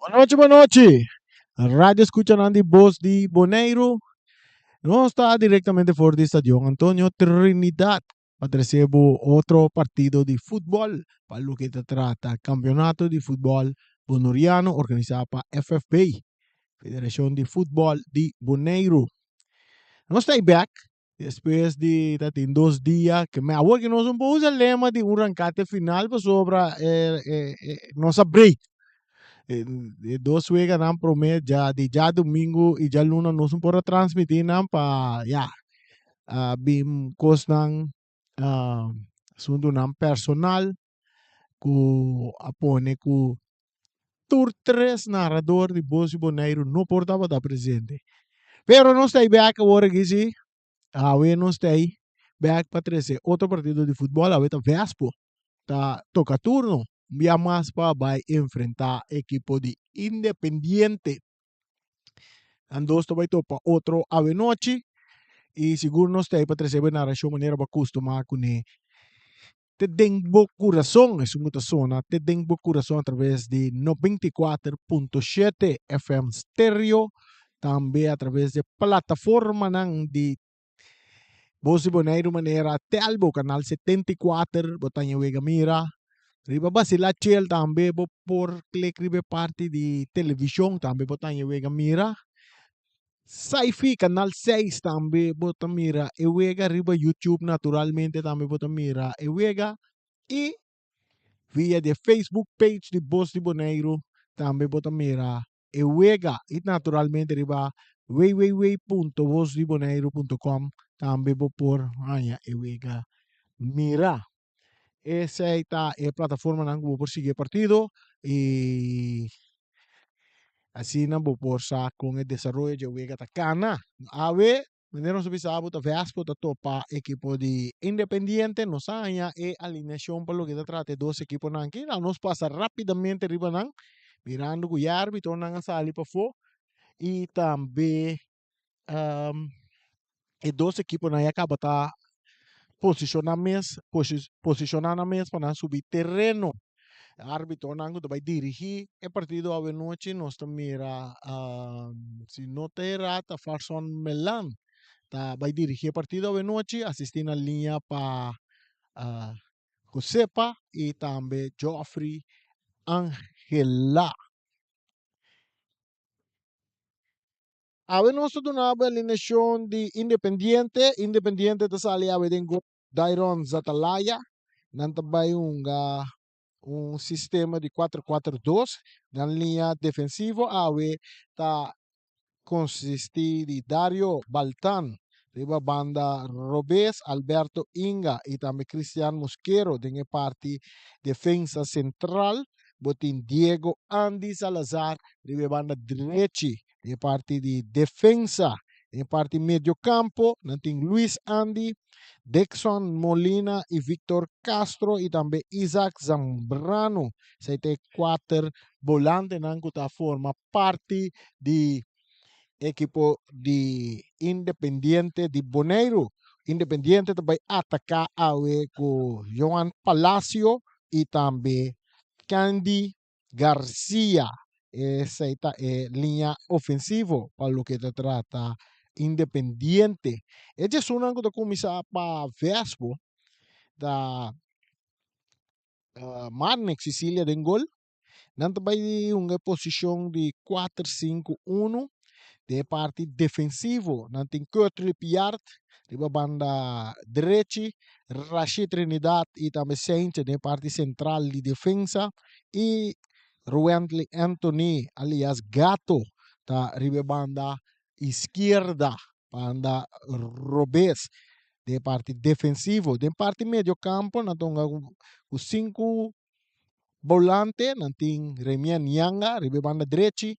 Boa noite. A rádio escuchando de voz de Boneiro. Não está diretamente fora do estádio Antonio Trinidad para receber outro partido de futebol para o que se trata campeonato de futebol bonoriano organizado para FFB, Federação de Futebol de Boneiro. Nós estamos back depois de em 2 dias que me acho que nós não podemos usar o lema de rancate final para sobre nossa break. Dos juegan nan promedio ya de ya domingo y ya luna no son por transmitir nan pa ya bim kos nan sundo nan personal ku apone ku tur tres narrador de Bosi Boneiro no portava da presente. Pero no está back agora que sí, no está back para trazer outro partido de futebol, a veta Vespo, tá toca turno. Via mais para vai enfrentar equipo de Independiente. Andos to vai topa outro ave noite e seguro nós tem para receber na ração maneira para acostumar com ne te denbo coração é uma zona te denbo coração através de 94.7 FM stereo também através de plataforma nang de Bosi Boneiro maneira Telbo canal 74 botanya wega mira riba ba sila chel também por click riba parte de televisão também botanya wega mira Saifi Canal 6 também bota mira Ewega riba YouTube naturalmente também bota mira Ewega e via de Facebook page de Boss de Boneiro também bota mira Ewega e naturalmente riba www.bossdeboneiro.com também vou por Ewega mira essa aí tá é a plataforma que vou seguir partido e assim não vou forçar com o desenvolvimento de Ewega Takana ave Mineros Bisabo ta Vespo ta topa equipo de Independiente nos aña e alineación por lo que se trata dos equipos nan que nos pasa rápidamente riba nan mirando que o árbitro nan sali pa fo e também e dos equipos nan acaba ta posicionando mes para subir terreno árbitro nan que vai dirigir o partido a noite nos mira se não te errata Farson Melan vai dirigir o partido de noite, assistindo a linha para Josepa e também Joffrey Angela. A nós donava a alineação de Independiente, Independiente da sali a dengo Dairon Zatalaya, nantabay um sistema de 4-4-2, na linha defensiva, ave tá consistir de Dario Baltan, riba banda Robes, Alberto Inga e também Cristian Mosquero, dengue parte defensa central, botin Diego Andy Salazar, riba banda direita, de parte de defensa, em parte medio campo, nanting Luis Andy, Dexon Molina e Victor Castro e também Isaac Zambrano, se tem 4 volantes que forma parte de equipo de Independiente de Boneiro. Independiente também atacar com Johan Palacio e também Candy Garcia. Essa é a linha ofensiva para o que se trata Independiente. Esse é um que começar para Vespo da Marnex Sicília de gol. Não também uma posição de 4-5-1 de parte defensivo, nanti Curtly Piart, riba banda direita, Rashid Trinidad e também Sainz de parte central de defensa e Ruently Anthony alias Gato da riba banda esquerda, banda Robes de parte defensivo, de parte medio campo, natonga os 5 volante, nanti Remian Nyanga, riba banda direita,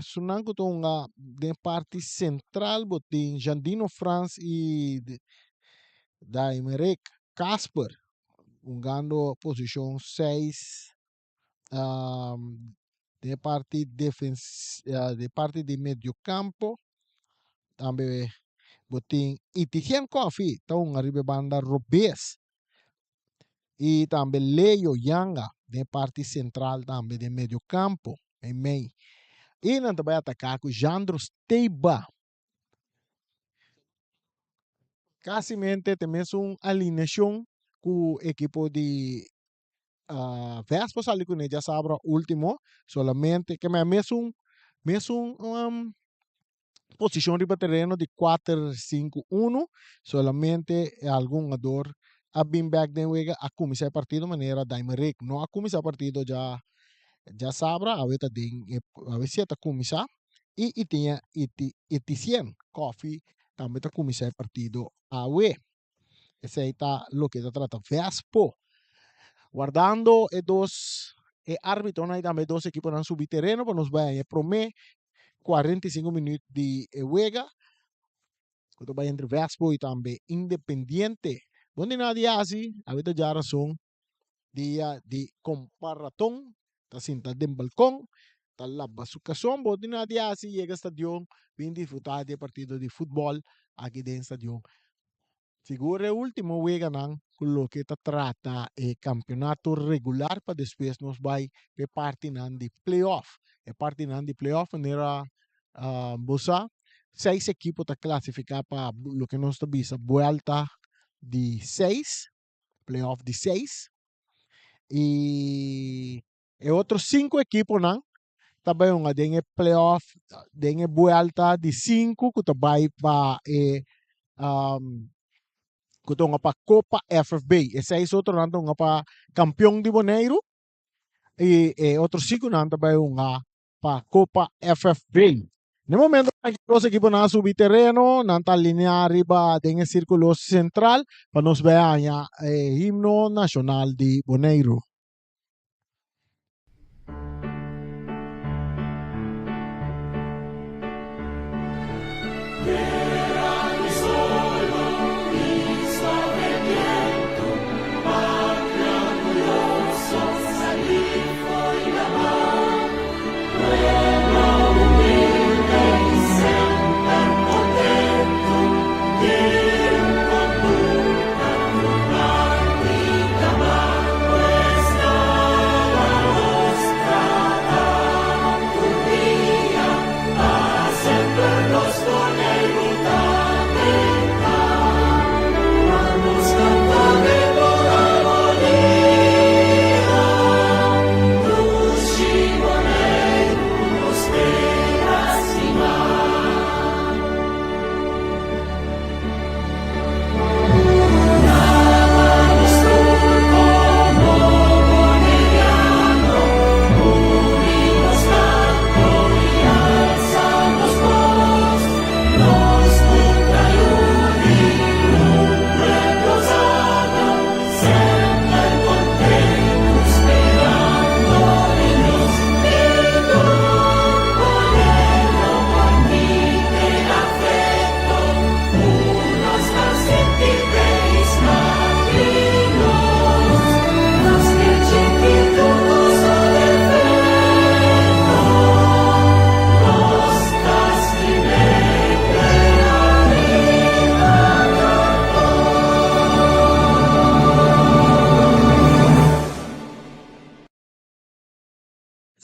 sunan ko tong de parte central botin Jandino France e Daimerek Casper jogando posição 6 de parte de parte de medio campo também botin Itigen Coffee tong arriba banda Robes e também Leo Yanga de parte central também de medio campo em May. E não vai atacar com Jandro Steiba. Casimente temos uma alineação com o equipo de Vespa sali com ele já sabe último, solamente que me mesmo posição de terreno de 4-5-1, solamente algum jogador a been back de wega a começar partido maneira Daimerik, não a começar partido já sabe, a veta a vez está começar e tinha Eticien Coffee também está começar partido a we. Esse aí tá lo que está trata Vespo. Guardando e dos árbitros, aí também dois equipos não subir terreno, para nos vai promê 45 minutos de juega, quando vai entre Vespo e também Independiente. Onde nadie assim, a vida já razão, dia de comparação, está sentado em balcão, está lá basucação, onde nadie assim, chega ao estadio, vem disfrutar de partido de futebol aqui dentro do estadio. Siguro o último juega nan lo que trata campeonato regular para depois nos vai pe parte nan de playoff. E parte nan de playoff nera bosa 6 equipos está clasificar para lo que nós bisa vuelta de 6, playoff de 6 e outros 5 equipos nan também uma dengue playoff dengue vuelta de 5 que vai para um, kuto nga pa Copa FFB. Ese é outro nanto nga pa campeão de Boneiro e outro cinco nanto ba nga pa Copa FFB. No momento que os equipos na subir terreno, nanta linear riba den círculo central para nos vean himno nacional de Boneiro.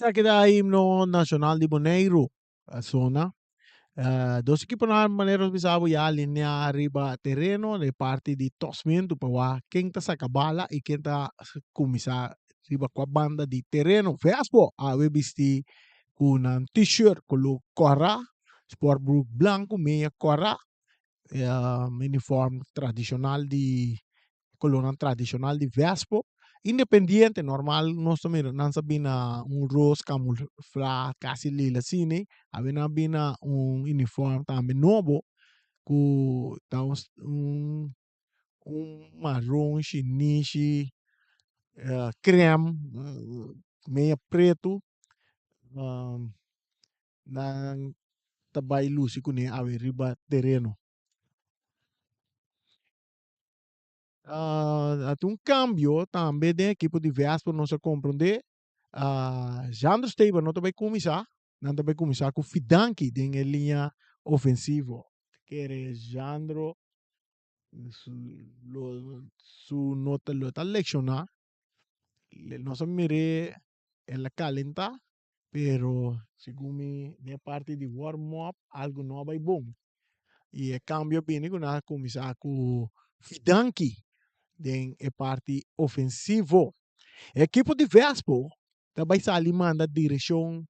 Sa kita himno nacional de Boneiro, a zona. Dos equipos na maneros bisabo ya linea arriba terreno de parte de tosmiento para quem tá sa kabala e quem tá kumisa riba com a banda de terreno. Vespo a webisti com um t-shirt colo corra, sport book blanco, meia corra, uniforme tradicional de coluna tradicional de Vespo. Independiente, normal, nós também não sabemos um rosto camuflado, quase lila assim, havia uniforme também novo, com marrom, chinês, creme, meio preto, na tabay luci com a riba terreno. At um cambio também da equipe de Vespa não se compreende. Jandro Steven não vai começar com Fidanki em linha ofensiva. Que é Jandro su nota lo está leccionar. Não se mire ela calenta pero según mi parte de warm-up, algo no va bom. E a cambio viene con a começar com Fidanki den a parte ofensivo. Equipo de Vespo também está ali manda direção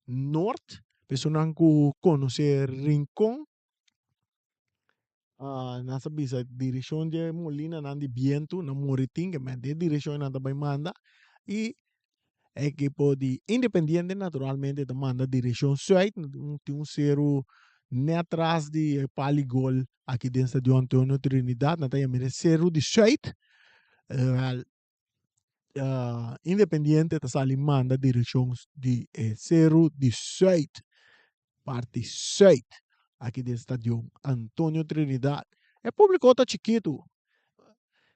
norte, pessoal que conhecer Rincón, nasa bisa direção de Molina nan de Viento, na Moriting, que de direção na também manda, e equipo de Independiente naturalmente te manda direção sul, tem zero nem atrás de Paligol aqui dentro de Antônio Trinidad, na tem zero de sul, Independiente está ali manda direção de zero de sul, parte sul, aqui dentro do estádio Antônio Trinidad. É público tá chiquito,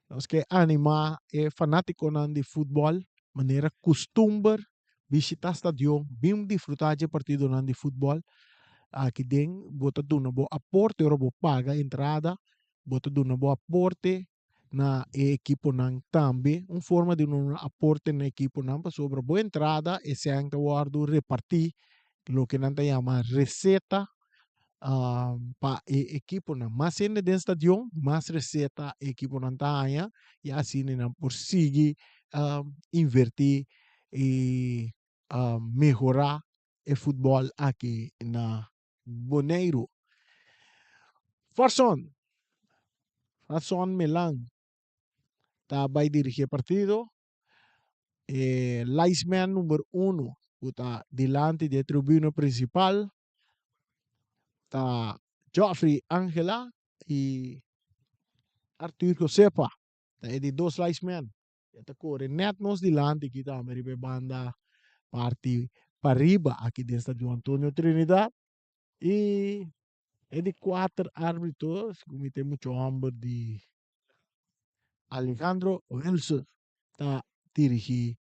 nós que anima é fanático de futebol, maneira costumber visitar estadio, bem disfrutar de partido de futebol. Aqui dentro, bota duna bo aporte, ora bo paga entrada, bota duna bo aporte na equipo nan também, forma de um aporte na equipo nan, sobre boa entrada, e se ainda guardo repartir, lo que não chama receita, pa equipo na mas ainda dentro estadio, mais receita equipo nan taia, e assim não por seguir invertir e melhorar o futebol aqui na Boneiro. Farson Milan está vai dirigir partido. Liceman número 1 está delante da tribuna principal. Está Joffrey Angela e Arthur Josepa. Está de dois licemen. Está corre net nos delante que está a banda parte para riba aqui dentro de Antônio Trinidad. E é de 4 árbitros, como tem muito hambre de Alejandro Wilson está dirigir,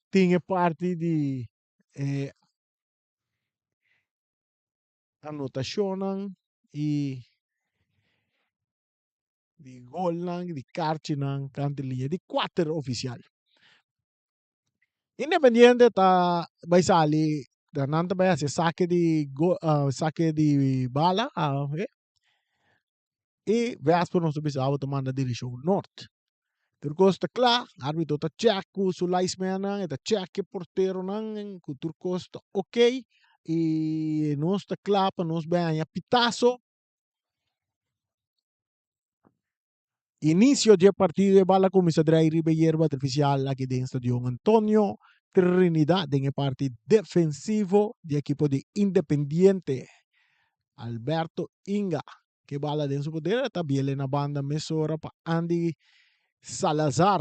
tinha parte de anotação e de gol de karte cantelia de 4 oficial. Independiente está vai sali da nanta vai se saque de bala, e Vespa não soube se a manda direção norte. Turcos está claro, árbitro está check su liceman, está check porteiro nang, que Turcos está ok, e nós está claro para nós bem a pitaço. Inicio de partido de bala começa a drair hierba artificial aqui dentro de Antônio Trinidad, em parte defensivo de equipo de Independiente. Alberto Inga, que bala dentro do poder, está bem na banda mesora para Andy Salazar.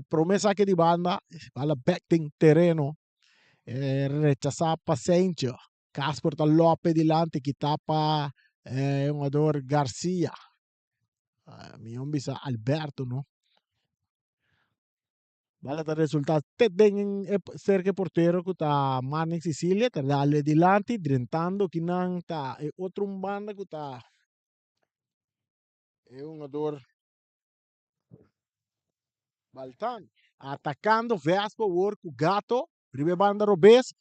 Promessa que di banda, bala backing terreno, rechazar paciência. Casper tá Lopes delante, que tapa um jogador Garcia. Mi bisa Alberto, no? Bala tá resultado, tem cerca porteiro que tá Manny Sicilia, tá dale delante, drentando, que não tá, outro banda que tá, jogador Baltan, atacando Vespa, work o Gato, primeira banda Robes,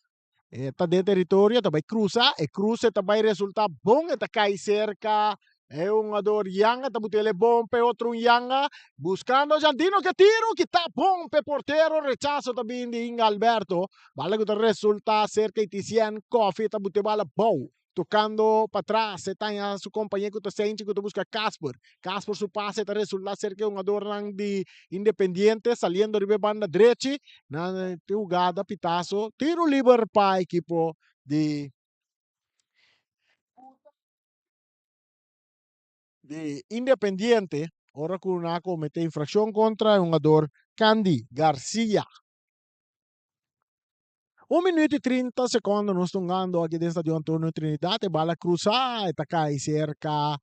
está dentro do território, também cruza, e cruza também resulta bom, está cai cerca, um ador Yanga, está botando bom, pe outro Yanga, buscando Jandino que tiro, que está bom, pe porteiro, rechazo também de Inga Alberto, bala que resulta cerca de 100 coffee, está botando bala bom. Tocando para trás, se tem a sua companhia que está sente que busca Casper. Casper su pase está resulta cerca de um ador de Independiente, saliendo de banda derecha, na jugada, pitaço, tiro livre para a equipo de Independiente, ora con una comete infracción contra un jugador Candy Garcia. 1 minuto e 30 secondi non sto andando aqui dentro di Antônio Trinidad, e bala cruzar, e cai cerca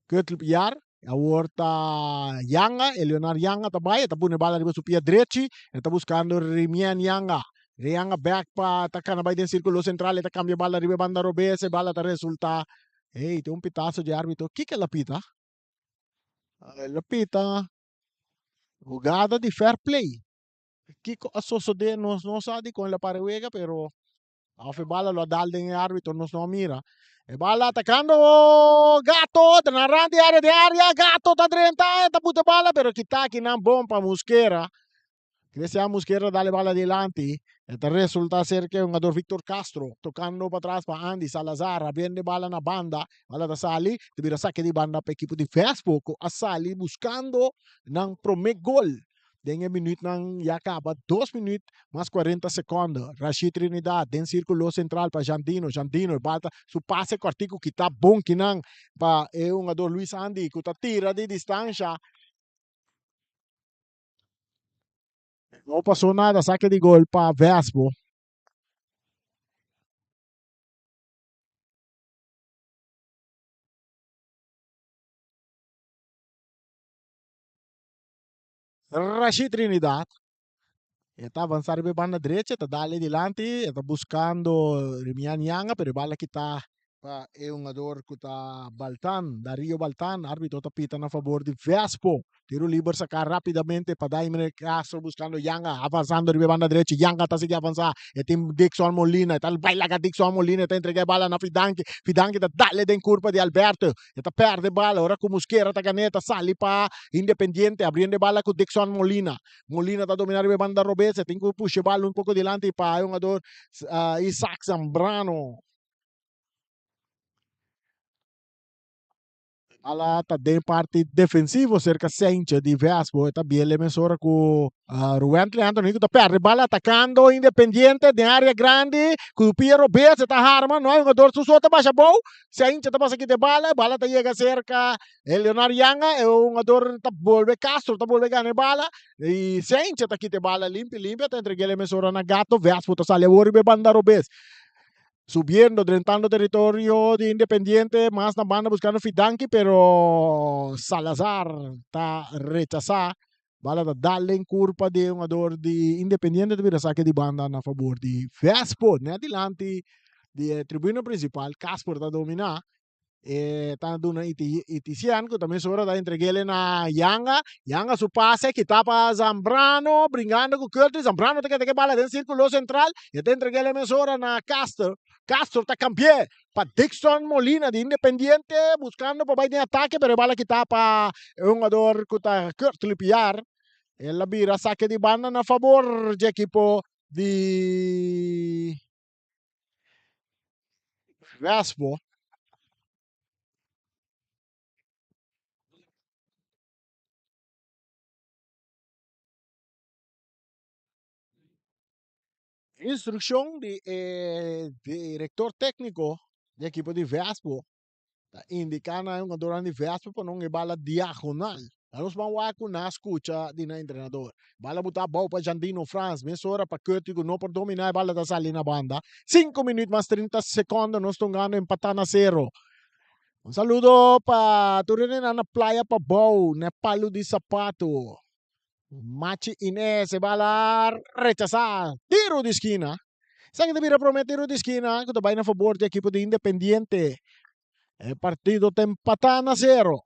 Kötlpiar, a volta Yanga, Leonardo Yanga também, tá pondo bala su pia direito, e tá buscando Rimian Yanga. Yanga back pa, tá cana vai dentro círculo central, e tá cambia bala riba banda robese, bala tá resulta. Ei, tem pitaço de árbitro. O que é lapita? Lapita, jogada de fair play. Kiko Asoso de no sabe con la pareja, pero a bala lo dal en el árbitro, no mira. E bala atacando Gato, narrante área de área, Gato está 30, está puta bala, pero kita aqui não bom para Mosquera. Que se a Mosquera dale bala adelante. Este resulta ser que un jugador Víctor Castro tocando para atrás para Andy Salazar, abriendo bala na banda, bala da Sali, tira saque de banda para equipo de Facebook, a Sali buscando ng primeiro gol. Dengue minuto nang acaba 2 minutos mais 40 segundos. Rashid Trinidad, den círculo central para Jandino. Jandino, bata su pase cortico que está bom que nang para un jogador Luis Andy, que tira de distância. Não passou nada, saque de gol para Vespo. Rashid Trinidad. Está avançar bem banda direita, está dali adelante, está buscando Rimian Yanga, pero bala que está é um jogador que está Baltan, Dario Baltan, árbitro está pitando a favor de Vespo. Tiro livre sacar rapidamente para Daimler Castro buscando Yanga, avançando de banda direita, Yanga está seguindo avançar, e tem Dixon Molina, está baila com Dixon Molina, está entregando bala na Fidanchi, Fidanchi está dali den curva de Alberto, está perde bala, ora com Mosquera, está caneta, sali para Independiente, abrindo bala com Dixon Molina. Molina está dominando a banda Robesa, tem que puxar bala um pouco adelante para um jogador Isaac Zambrano. Ala tá de parte defensivo cerca Sainz di Vespo eta biele mesora com Ruben Anthony que tá perde bala atacando Independiente de área grande com Piero Bez tá arma não é um jogador susota baixa bom Sainz tá passa aqui de bala tá chega cerca Leonardo Yanga é um jogador tá volve Castro tá volve ganhar bala e Sainz tá aqui de bala limpa tá entregue mesora na Gato Vespo tá sale a banda Robes subiendo, drentando territorio de Independiente, más la banda buscando Fidanchi, pero Salazar está rechazada. Bala da darle en curva de un jugador de Independiente, de saque de banda a favor de Vespo, ne adelante de tribuna principal, Casper está dominar. Está dando Itician, que também sobra da entreguele na Yanga su pase, que tapa Zambrano, brincando com Curtis, Zambrano tem que bala dentro do círculo central, e tem entreguele mesora na Castro está campeão para Dixon Molina de Independiente, buscando para ir em ataque, pero bala que tapa um jogador que está Curtis Piar, ela vira saque de banda na favor do equipo de Vespo. Instrucción de director técnico do equipo de Vespo, indicando a um jogador de Vespo para não ir bala diagonal. Nós vamos na escuta de na treinador. Bala botar bola para Jandino Franz, meia hora para Curtigo, não para dominar a bala da sala na banda. 5 minutos mais 30 segundos, nós estamos ganhando empatando a 0. Um saludo para Turina na playa para Bow, na Palo de Sapato. Machi Inés, bala rechazar, tiro de esquina. Sa que deveria prometer tiro de esquina, que vai na favor do equipo de Independiente. O partido está empatado a 0.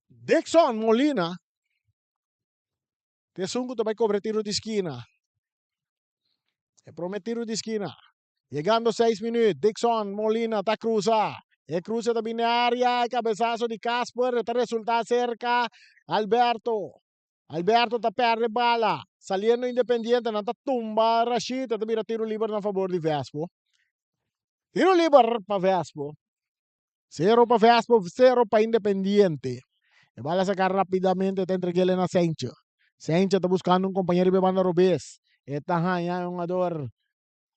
Dixon Molina, que sungo vai cobrar tiro de esquina. Promete tiro de esquina. Llegando 6 minutos, Dixon Molina está cruza. Cruza também na área, cabeçazo de Casper, está resultado cerca. Alberto está perde bala. Saliendo Independiente, não está tumba Rashid, está vira tiro livre na favor de Vespo. Tiro livre para Vespo. 0 para Vespo, 0 para Independiente. E bala sacar rapidamente, está entreguele na Sainz. Sainz está buscando um companheiro de banda Robes. Está hanya um jogador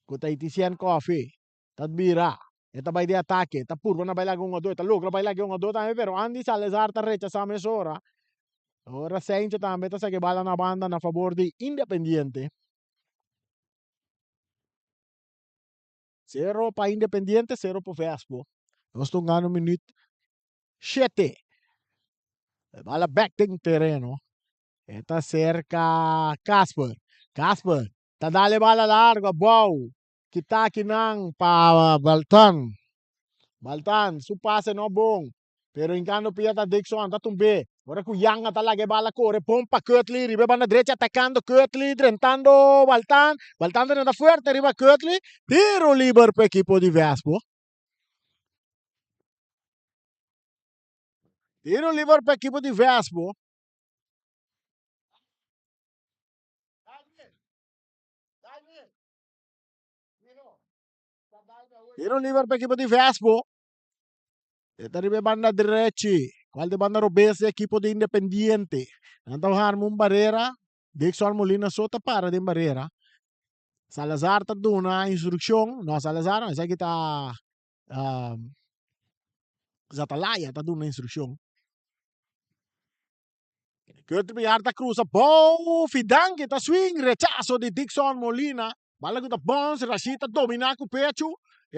que está Itician Coffee. Está vira. Está vai de ataque. Está purva na baila com um jogador. Está louco, baila com um jogador também, pero Andy Salazar está rechazando essa hora. Ora Sainz também está saque bala na banda na favor de Independiente. 0 para Independiente, 0 para Vespo. Nós estamos ganhando minuto 7. Bala back tem terreno. Está cerca Casper. Casper. Está dale bala larga. Wow. Kita kinang pa Baltan. Baltan. Su pase no bom. Pero ingano piyata Dixon anda tumbe. Ora kuyanga talaga bala corre pompa Kötli ribe banda derecha atacando Kötli drentando Baltan. Baltan anda fuerte arriba Kötli. Tiro liber per equipo di Vespo. Tiro liber per equipo di Vespo. Tiro liber per equipo di Vespo. Esta ribe banda derecha. Qual de banda robes equipo de Independiente. Nantaw harmon barrera. Dixon Molina sota para de barrera. Salazar tá dando uma instrução, não Salazar, não, isso aqui tá Zatalaya tá dando uma instrução. Kurt Biarta cruza, bom, Fidangue tá swing, rechazo de Dixon Molina, bala com tá bom, Rashid tá dominar com o pecho,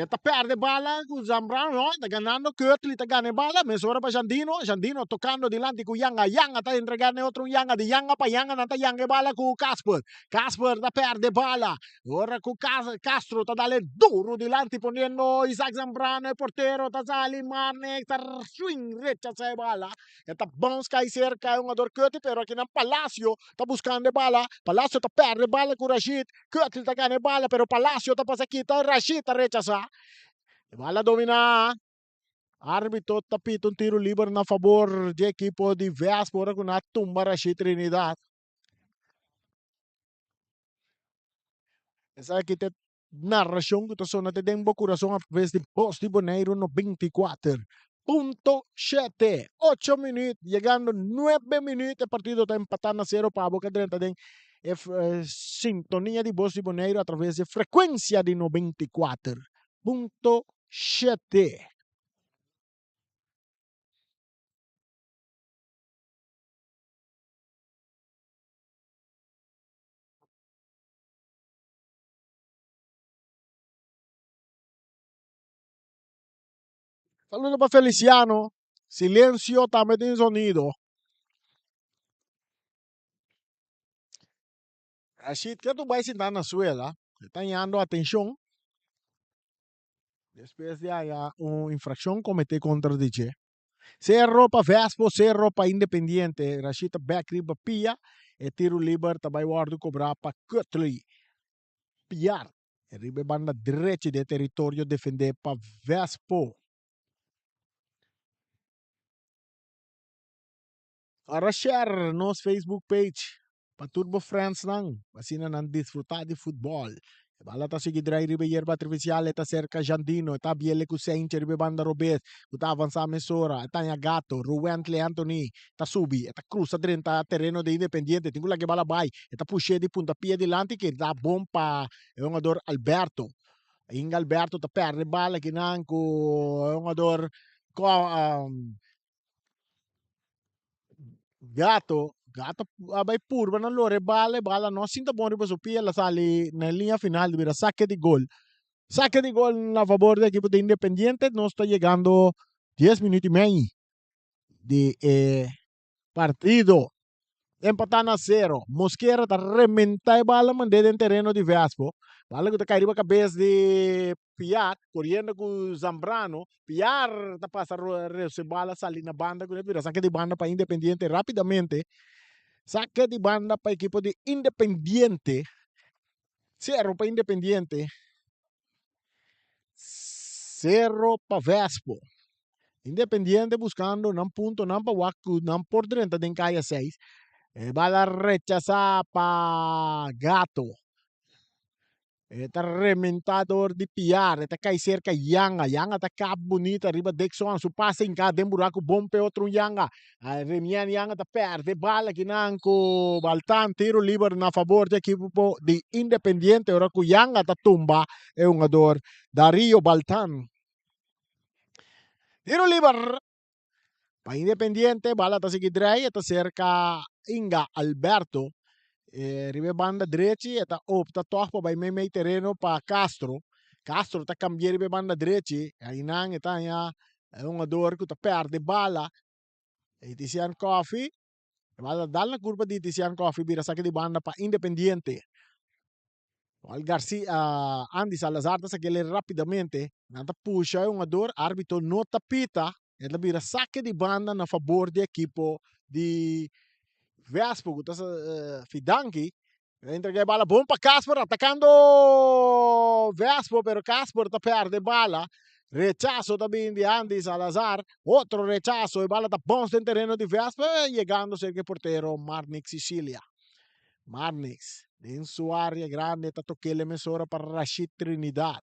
tá perde bala com Zambrano, tá ganhando, Kurt tá ganhando bala, mesura para Jandino, Jandino tocando dilante com Yanga, Yanga tá entregando outro Yanga, de Yanga para Yanga, não tá Yanga bala com Casper, Casper tá perde bala, ora com Castro tá dale duro dilante poniendo Isaac Zambrano, el portero tá sali, Marne, tá swing, rechazo de bala, tá bom, cai cerca, um ador Kurt, pero aqui na Palacio tá buscando bala, Palacio tá perde bala com Rashid, Kurt tá ganhando bala, pero Palacio tá passa aqui, tá Rashid tá rechaça. Bala domina. Árbitro tapita um tiro livre na favor de equipo de Vespo com a tumba Rashid Trinidad. Essa aqui tem narração que estou na tempo coração a vez de Post de Boneiro no 24.7, 8 minutos, chegando 9 minutos, o partido está empatando a 0 para a Boca 30 de sintonia de Post de Boneiro através de frequência de 94.7. Saludos para Feliciano. Silencio también tiene sonido. Rashid, ¿qué tú vas a sentar en la suela? Están llamando atención. Después de haya una infracción cometida contra DJ. Cerro para Vespo, Cerro para Independiente. Rashid back para Pia. E tiro liber também guardo cobrar para Kötli. Piar. E ribe banda direita de território defender para Vespo. Para share nos Facebook page. Para Turbo Friends lang. Pasina nang disfrutar de futebol. Bala ta sige drai ribe yerba artificial eta cerca Jandino eta biele ku Saint ribe banda Robes ku ta avanza mesora eta nya gato Ruben Anthony ta subi eta cruza drenta terreno de Independiente tingula que bala bay eta pushe di puntapié dilante que dá bom pa é um jogador Alberto Inga Alberto ta perde bala que nan ku é um jogador Gato abay purba ng lore bala no sinta bom riba supia la sali na linha final de saque de gol. Saque de gol a favor del equipo de Independiente. No está llegando 10 minutos y medio de partido. Empatando a 0. Mosquera está rementar bala mandada en terreno de Vespo. Bala que está caído a cabeça de Piar, correndo com Zambrano. Piar está passando a bala salir na banda. Saque de banda para Independiente rapidamente. Saque de banda para equipo de Independiente. 0 para Independiente. 0 para Vespo. Independiente buscando un punto, no para Waku, no por 30 de calle 6. Bala rechazada para Gato. Está rementador de Piar. Está cai cerca Yanga. Yanga está cá bonita. Arriba Dixon. Su passa em cá. Dem buraco bom para outro Yanga. Remian Yanga está perde bala que não com Baltan. Tiro livre na favor do equipo de Independiente. Ora que Yanga está tumba. É um jogador Dario Baltan. Tiro livre para Independiente. Bala está seguindo aí. Está cerca Inga Alberto. Ribe banda direita eta opta toch pa bij mij terreno pa Castro. Castro ta cambiare ribe banda direita, aí nang eta ya un jogador que ta perde bala. E Tizian Coffee, bala dal na curva di Tizian Coffee bira saque di banda pa Independiente. Al Garcia, Andy Salazar ta sakele rapidamente, nanta pusha un jogador, árbitro no tapita, Ela vira saque de banda na favor do equipo de Vespo, que está Fidanki. Entrega a bola bom para Casper, atacando Vespo, pero Casper está perde bala. Rechazo também de Andy Salazar. Outro rechazo e bala está bom em terreno de Vespo, chegando cerca porteiro Marnix Sicilia. Marnix, em sua área grande, está tocando emissora para Rashid Trinidad.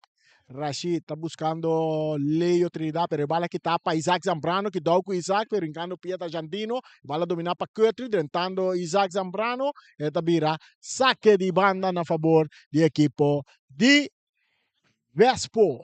Rashid está buscando Leo Trinidad, pero bala que tapa Isaac Zambrano, que dá com Isaac, pero engano Pieta Jandino, bala dominar para Curtis, tentando Isaac Zambrano, eta vira saque de banda na favor do equipo de Vespo.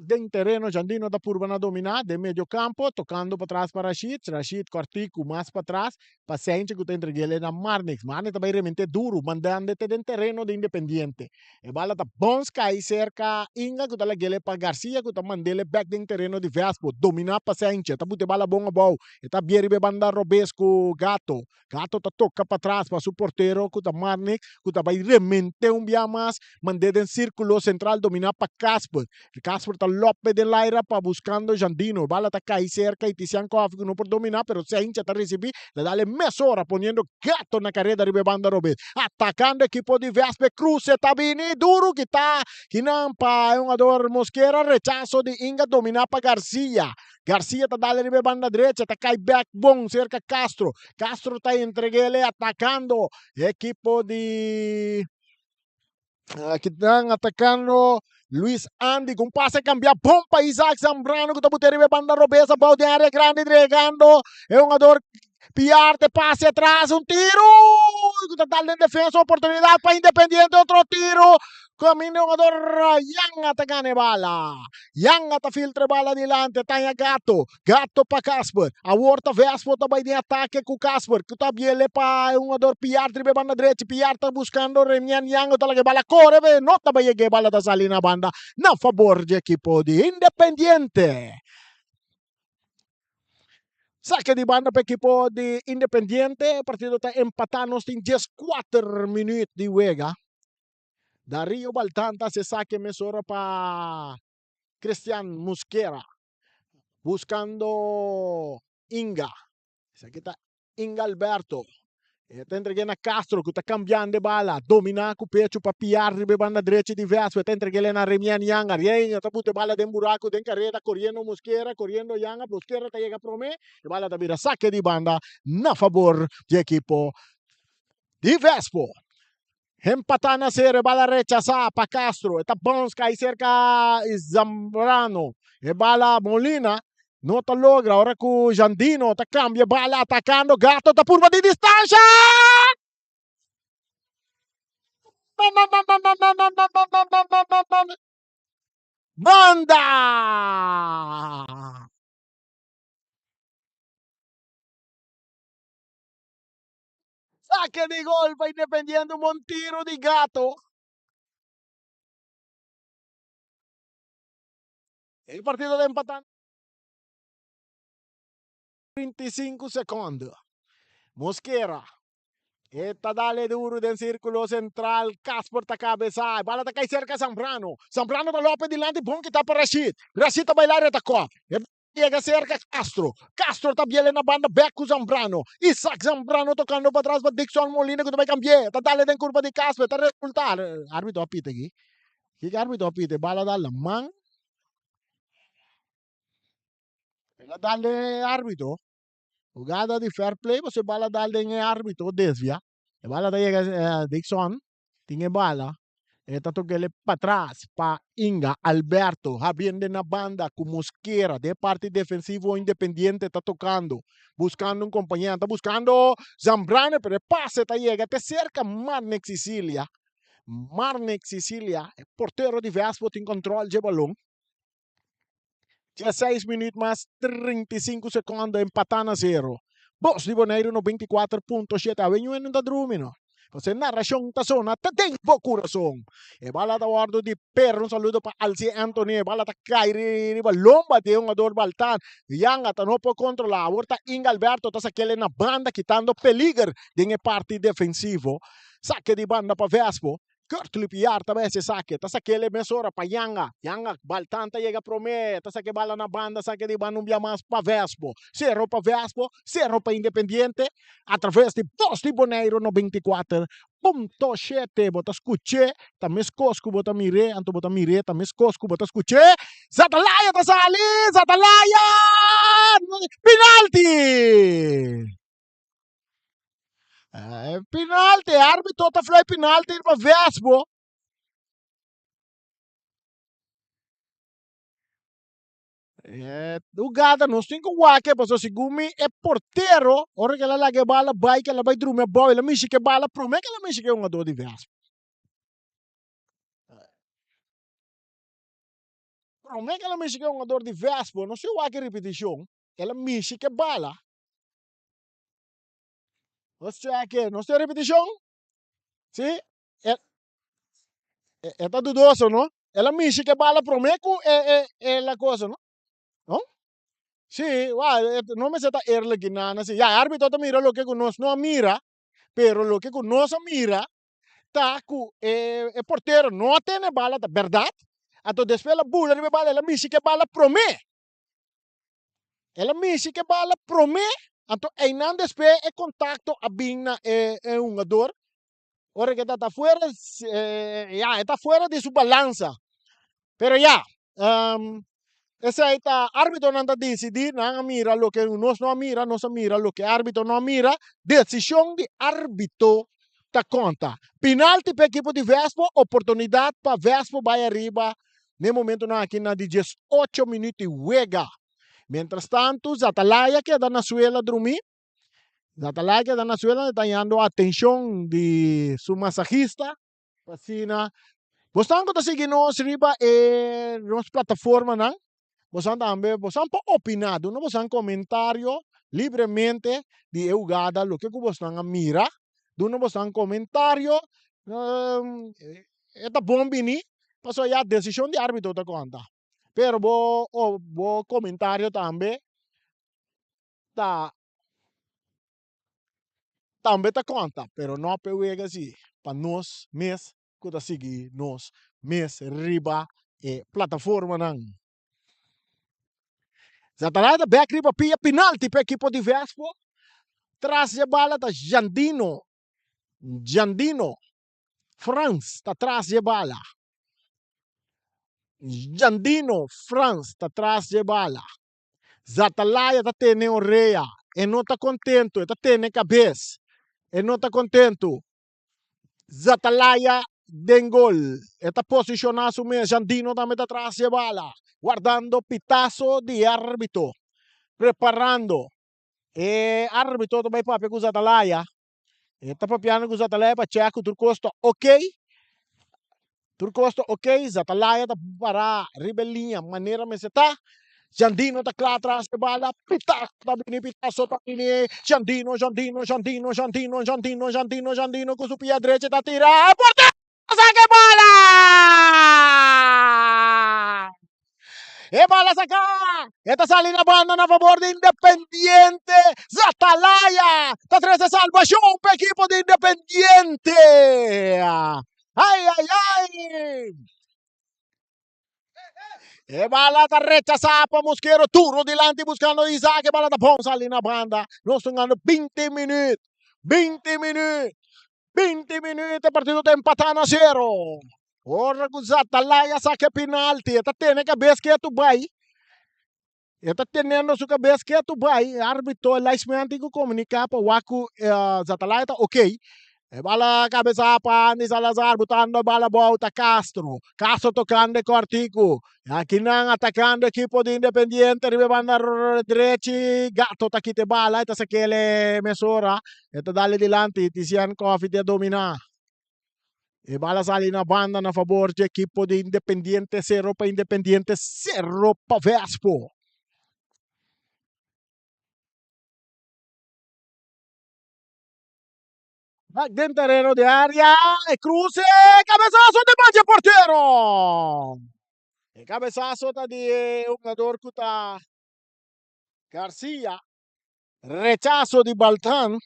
Dentro terreno, Jandino da Purba na dominar, de meio campo, tocando para trás para Rashid, Rashid cortico mais para trás, paciente que tem entregue na Marnix. Marnix também realmente duro, mandando dentro terreno de Independiente. E bala tá bons cai cerca Inga, que tá lá para Garcia, que tá mandando back dentro terreno de Vespo, dominar paciente, tá bute bala bom a bom, e tá bieri banda Robesco Gato. Gato tá toca para trás para su porteiro, que tá Marnix, que tá vai realmente bia mais, mandando em círculo central, dominar para Casper. Casper está López de Laira para buscando Jandino. Bala está ahí cerca y Tizian Coffee no por dominar, pero se hincha está recibir. Le dale mesora poniendo gato na carrera de banda Robes. Atacando equipo de Vespe Cruz. Está bien duro que está. Kinampa é um ador Mosquera. Rechazo de Inga dominar para Garcia. Garcia está dale de banda derecha. Está cai backbone cerca Castro. Castro está entreguele atacando equipo de... Aqui estão atacando Luis Andy com passe cambia bom para Isaac Zambrano que está botando banda Robesa, balde área grande entregando, é um ador Piarte passe atrás, um tiro, está dando em defesa, oportunidade para Independiente, outro tiro, caminho jogador Yang atacando bala. Yang ata filtra bala dilante, tanya Gato. Gato para Casper. A Horta Vespo também de ataque com Casper. Que tá biele para um jogador Piar tribe banda direita. Piar tá buscando Remian Yang talaga bala corre, não tá bem bala da salina banda na favor de equipo de Independiente. Saque de banda para equipo de Independiente. O partido está empatando em 14 minutos de juega. Dario Baltanta se saque mesora para Cristian Mosquera. Buscando Inga. Aquí está Inga Alberto. Está entregando a Castro, que está cambiando de bala. Domina com o pecho para piar de banda direita de verso. Está entregando a Remian Yang. Ariel está botando bala de buraco, de carreira, correndo Mosquera, correndo Yang. Mosquera está chegando para mim. E bala da vira saque de banda na favor do equipo de Vespo. Empatan a ser, bala rechazada para Castro. Está bons cai cerca Zambrano. E bala Molina. Não está logra. Agora com o Jandino. Está cambia bala atacando. Gato está curva de distância. Banda! Saque de gol para Independiente, un tiro de Gato. El partido de empatan 25 segundos. Mosquera. Está dale duro del círculo central. Casper está cabeza. Bala está cair cerca Zambrano. Zambrano está López delante. Bom que está para Rashid. Rashid está bailar e atacou. Chega cerca Castro. Castro está bien na banda. Back com Zambrano. Isaac Zambrano tocando para trás para Dixon Molina que vai cambiar. Está dale den curva de Casper. Está resultar. Árbitro apita aqui. Que árbitro apita? Bala dale man. Ela dale árbitro. Jugada de fair play, você bala dale em árbitro, desvia. E bala daí Dixon, tinha bala. E tá tocando para trás, para Inga, Alberto, abrindo na banda com Mosquera, de parte defensivo Independiente, tá tocando, buscando um companheiro, tá buscando Zambrano, pero passe tá chega, até cerca Marnix Sicilia. Marnix Sicilia, porteiro de Vespo, tem controle de balão. 16 minutos mais 35 segundos, empatando a 0. Boss de Bonaire no 24.7. Avenue no da Drumino. Você narração da zona, tá dentro do coração. E bala da guardo de perro, um saludo para Alci Anthony. Bala da Kairi, lomba de um ador Baltan. Yang ata não pode controlar. Agora Inga Alberto, tá aquele na banda, quitando peligro de parte defensivo. Saque de banda para Vespo. Kurtlip yarta ba ese saque, ta saque le mesora pa Yanga, Baltanta llega promete, ta saque bala na banda, saque de Banumbia mais pa Vespo, Cerro pa Independiente, através de Voz de Boneiro no 24.7, bota escuche, ta mescosco bota mire, anto bota mire, ta mescosco bota escuche, Zatalaya ta sali, Zatalaya! Penalti! Penalti, arbitro ta floi penalti pa Vespo. O gada não tem que wake, mas se gumi é porteiro, ora que ela lage bala, vai que ela vai drume a bola, ela mishi que bala, promete que ela mishi que é um dor de Vespo. Promete que ela mishi que é um dor de Vespo, não sei wake repetição, ela mishi que bala. Você aqui, não sei repetição? Sim? É tá dudoso, não? Ela mishi que bala, promete que é la coisa, não? Não? Sim, não me seta erle que nada, sim. Ya, árbitro tá mira lo que nós não mira, pero lo que nós mira, tá com porteiro não tem bala, tá verdade? Então depois ela bula de bala, ela mishi que bala promete. Ela mishi que bala promete. Então aí depois é contacto a bina é um jogador. Ora que está fora, está fora de sua balança. Pero ya, esse aí tá, árbitro não está decidir, não mira lo que nós não mira, nós mira lo que árbitro não mira, decisão de árbitro tá conta. Penalti para equipo de Vespo, oportunidade para Vespo vai arriba, no momento não aqui na 18 minutos e wega. Mientras tanto, Zatalaya que da na suela dormir, Zatalaya que da na suela está dando atenção de su masajista, vacina. Você está seguindo nós riba nas plataformas, não? Você também, você pode opinar, você comentário livremente de jogada, o que você mira, você comentário, é bom bini, passou a decisão de árbitro da conta. Pero bo comentário também tá também tá conta, pero não pega assim, para nós mês, que tá seguir nós mês riba plataforma não. Zatalaya back riba pia penalti para equipo de Vespo. Tras de bala tá Jandino. France tá atrás de bala. Jandino France tá atrás de bala. Zatalaya tá tendo orelha. E não tá contento, tá tendo cabeça. E não tá contento. Zatalaya den gol. Está posicionado mesmo. Jandino também tá atrás de bala. Guardando pitazo de árbitro. Preparando. E árbitro também para pegar o Zatalaya. Está papiando com o Zatalaya para checar o Turcosto, ok? Turcosto, ok? Zatalaya está para ribelinha, maneira me se tá. Jandino está lá atrás de bala, pitaco, tá bini, pitaço, tá bini. Jandino, com o pé direito, tá tirando. Porteiro, saque bola! E bala sacar! Esta saliendo banda a favor de Independiente. Zatalaya. Está 3 de salvación para equipo de Independiente. ¡Ay, ay, ay! E bala está rechazada para Mosquero. Turno delante buscando Isaac. E bala está ponza ali na banda. Nós estamos ganhando 20 minutos. 20 minutos. 20 minutos. O partido está empatando a 0. Ora com Zatalaya saque penalti. Está tendo cabeça que é tu vai. Está tendo sua cabeça que é tu vai. Árbitro lá esmeante que comunicar para o Waku Zatalaya está ok. E bala cabeça para Andy Salazar, botando bala volta Castro. Castro tocando Cortico. Aqui não atacando a equipe de Independiente. Ribe banda direita. Gato tá aqui te bala. Ita sa aquele mesura. Ita dali dilante. Tisian Coffee de dominar. E bala sali na banda na favor de equipe de Independiente. 0 para Independiente. 0 para Vespo. Dentro terreno de área, cruce, cabezazo de mancha portero. El cabezazo está de un jugador que está García, rechazo de Baltán,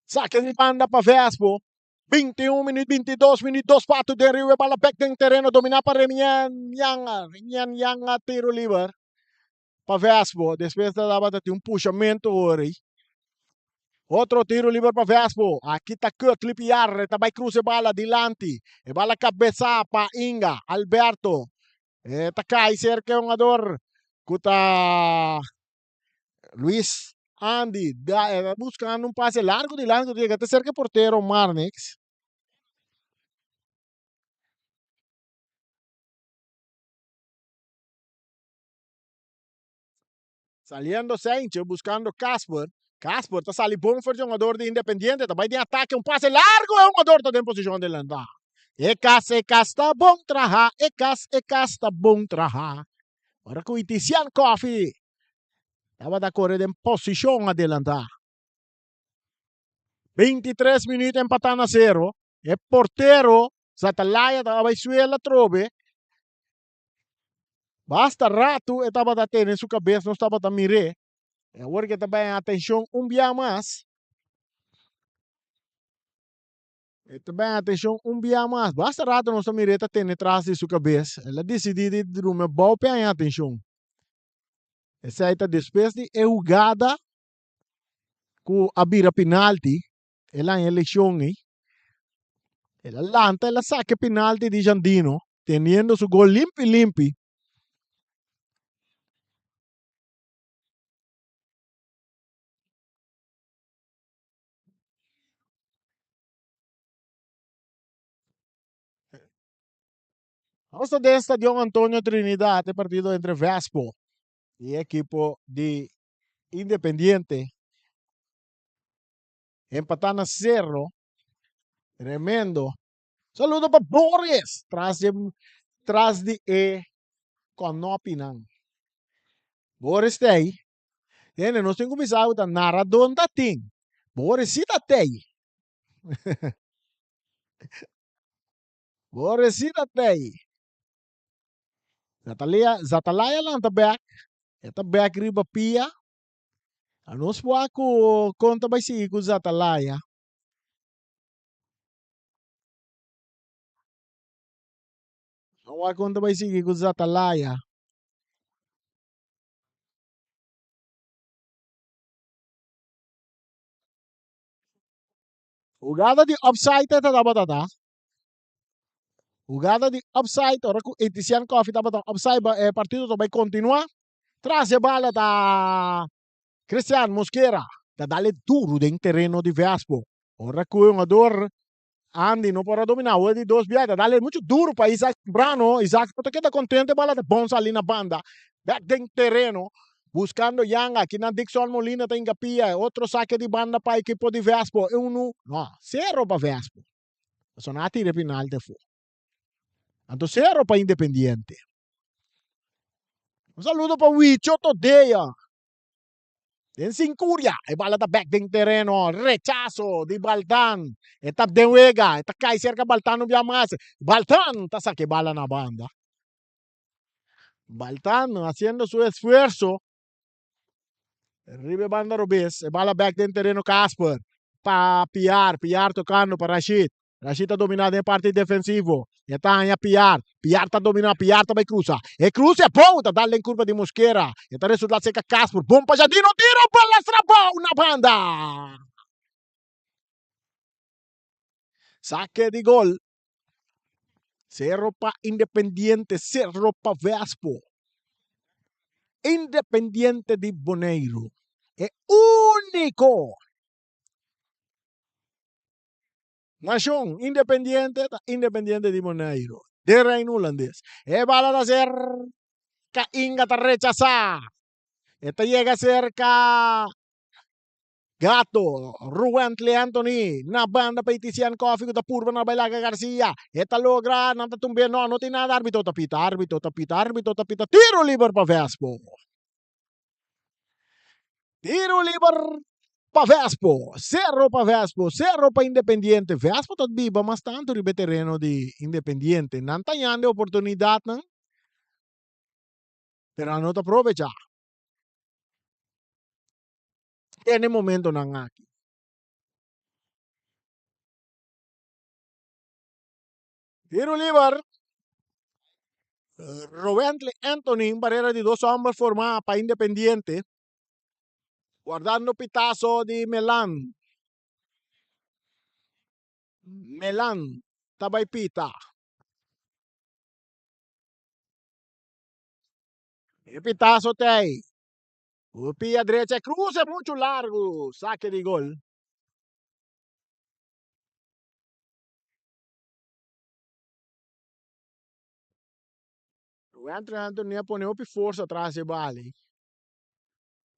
saque de banda para Vespo. 21 minutos, 22 minutos, pato de River para back ng terreno, domina pa rin yang tiro liber para Vespo, después da dapat um puxamento ori. Outro tiro livre para Vespo. Aqui está Kurt Lipiar, também cruza bala adiante. E bala cabeça para Inga, Alberto. Tá cai cerca um jogador. Kuta Luis Andy, buscando um passe largo de largo, diga, até cerca porteiro Marnix. Saliendo Sainz, buscando Casper. Casper está salindo bom for jogador de Independiente, também de ataque, um passe largo, é um jogador está em posição de landar. Ekas está bom traha, ekas está bom traha. Ora com Itician Coffee. Estava da corrida em posição adelantar. 23 minutos empatando a 0. E porteiro, Zatalaya, estava em suela trobe. Basta rato, estava da ter em sua cabeça, não estava da mire. Agora que também atenção, dia mais. Também atenção, dia mais. Basta rato, não estava mire, está tendo atrás de sua cabeça. Ela decidiu de rumo, bom, pé atenção. Essa aí está despesa de jogada com a bira penalti. Ela em eleição, ela lanta, ela saca penalti de Jandino, teniendo su gol limpi. Hasta de estadio Antonio Trinidad, el partido entre Vespo y equipo de Independiente. Empatan a 0. Tremendo. Saludo para Boris. Tras de Konopinan. Boris Tay. Tiene, no tengo pisado da naradon dating. Boris sita Tay. Boris sita Tay. Zatalaya lang ta back. Eta back riba pia. Anos po ako konta ba si Iko Zatalaya. Awa konta ba si Iko Zatalaya. Jugada de offside ita dapat ata. Jugada de offside. Ora ku Itisian Coffee dapat offside ba partido to vai continuar. Tras a bala da Cristian Mosquera. Da dale duro em terreno de Vespo. Ora ku yung ador Andy não para dominar. O de dois viadas. Dale muito duro para Isaac Brano. Isaac porque está contente bala de bons ali na banda. Back em terreno. Buscando Yanga, que na Dixon Molina tem Gapia, outro saque de banda para a equipe de Vespo. No, 0 para Vespo. Sono a tiro penalti fu. Tanto 0 para Independiente. Un saludo para Wicho Todeya. En Sincuria, e bala da back din terreno, rechazo di Baltan. Etap de Wega, eta cai cerca Baltan no más. Baltan, ta saque bala na banda. Baltan haciendo su esfuerzo. Ribe banda Robes, e bala back din terreno Casper. Pa Piar tocando para Rashid. Rashid está dominado em parte defensivo. Ya está a Piar. Piar está dominado. Piar também cruza. E cruza é ponta. Dá-lhe em curva de Mosquera. E está resultado seca Casper. Bom para Jadino. Tiro para Lastrabão na banda. Saque de gol. 0 para Independiente. 0 para Vespo. Independiente de Boneiro. É único. Nación Independiente de Boneiro. De Reino Holandés. E bala da cerca, Inga está rechazada. Esta llega cerca Gato, Ruben Anthony, na banda pa Itisian Coffee, da Purba na Bailaga Garcia. Esta logra, não tá tumbendo, não tem nada, árbitro tapita. Tiro liber pa Vespo. Tiro liber pa Vespo. 0 pa Vespo, 0 pa Independiente. Vespo tot biba mas tanto ribe terreno di Independiente. Nantanyande oportunidad nang pero não te aprovechar. Tiene momento nang aki. Tiro liber. Robert Anthony, barrera de 2 hombres formada para Independiente. Guardando pitazo de Melan. Melan, tabay pita. E pitazo te ahí. Pia derecha, cruce mucho largo. Saque de gol. O Anthony pone up força atrás de Bali.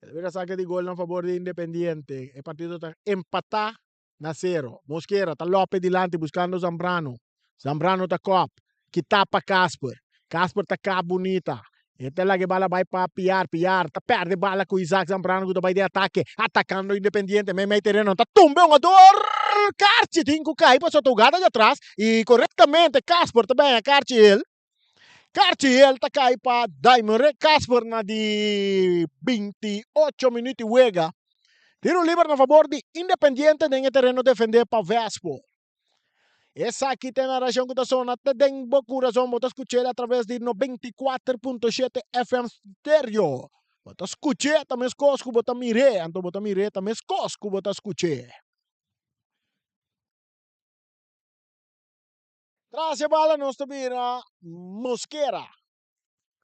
Deveria saque de gol a favor de Independiente. El partido está empatado na 0. Mosquera está López delante buscando Zambrano. Zambrano está cop. Que tapa Casper. Casper está cá bonita. Esta lá que bala vai para piar. Tá perde bala com Isaac Zambrano que vai de ataque. Atacando Independiente. Meio terreno. Tá tumbe um ador. Carci tem que cair para sua togada de atrás. E corretamente Casper também a Carci ele. Cartiel takai pa Daimere Casper na di 28 minuti juega. Tiro libre a favor de Independiente en el terreno defender para Vespo. Essa aqui tem a região que está zona, tem boa coração, você escutar a través de 94.7 FM Stereo. Você escutar também escosco, você mire, então você mire também escosco, você escutar. Traz a bala, nós também Mosquera.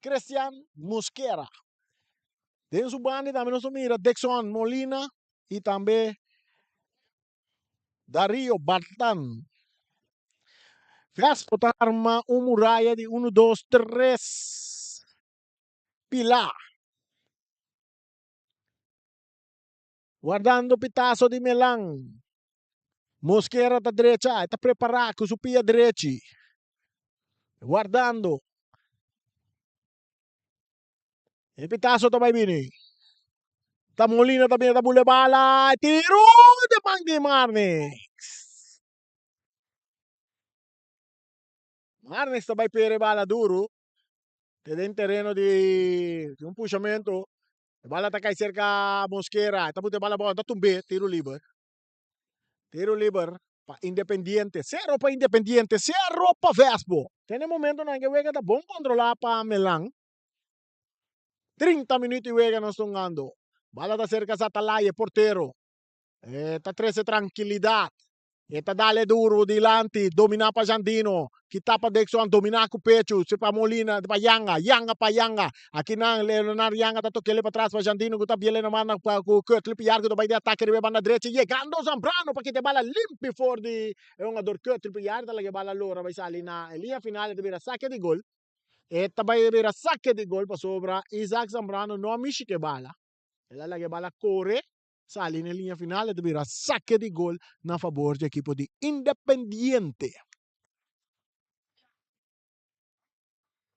Cristian Mosquera. Tem su banda também nós mira Dexon Molina e também Dario Bartan. Vespo arma muralha de 1, 2, 3 pilar. Guardando pitazo de Melang. Mosquera da direita, está preparado com o pia direito. Guardando. E pitazo também vini. Tá Molina também da bule bala. Tiro de Mang de Marnix. Marnix também pere bala duro. Tem terreno de um puxamento. A bala está cai cerca Mosquera. Está muito bala bola. Está tumbe. Tiro livre. Tiro livre. Para Independiente. 0 para Independiente. 0 para Vespo. Tem momento na que o está bom controlar para Melang. 30 minutos e juega nós tongando. Bala está cerca sa Atalaya, portero. Está 13 tranquilidade. Está dale duro dilante, domina pa Jandino. Kita pa Dexon, domina com pecho. Se pa Molina, pa Yanga pa Yanga. Aqui na Leonardo Yanga tá tocando para trás pa Jandino, que tá biele na mano pa o Kurt Lipiar, que vai de ataque de banda direita. Chegando Zambrano, para que te bala limpi for de un ador Kurt Lipiar, talaga bala lora, vai sali na linha final de vera saque de gol. E também de vera saque de gol pa sobra. Isaac Zambrano não amici que bala. Ela la que bala corre. Sale na linha final e dovrà saque di gol na favor do equipo di Independiente.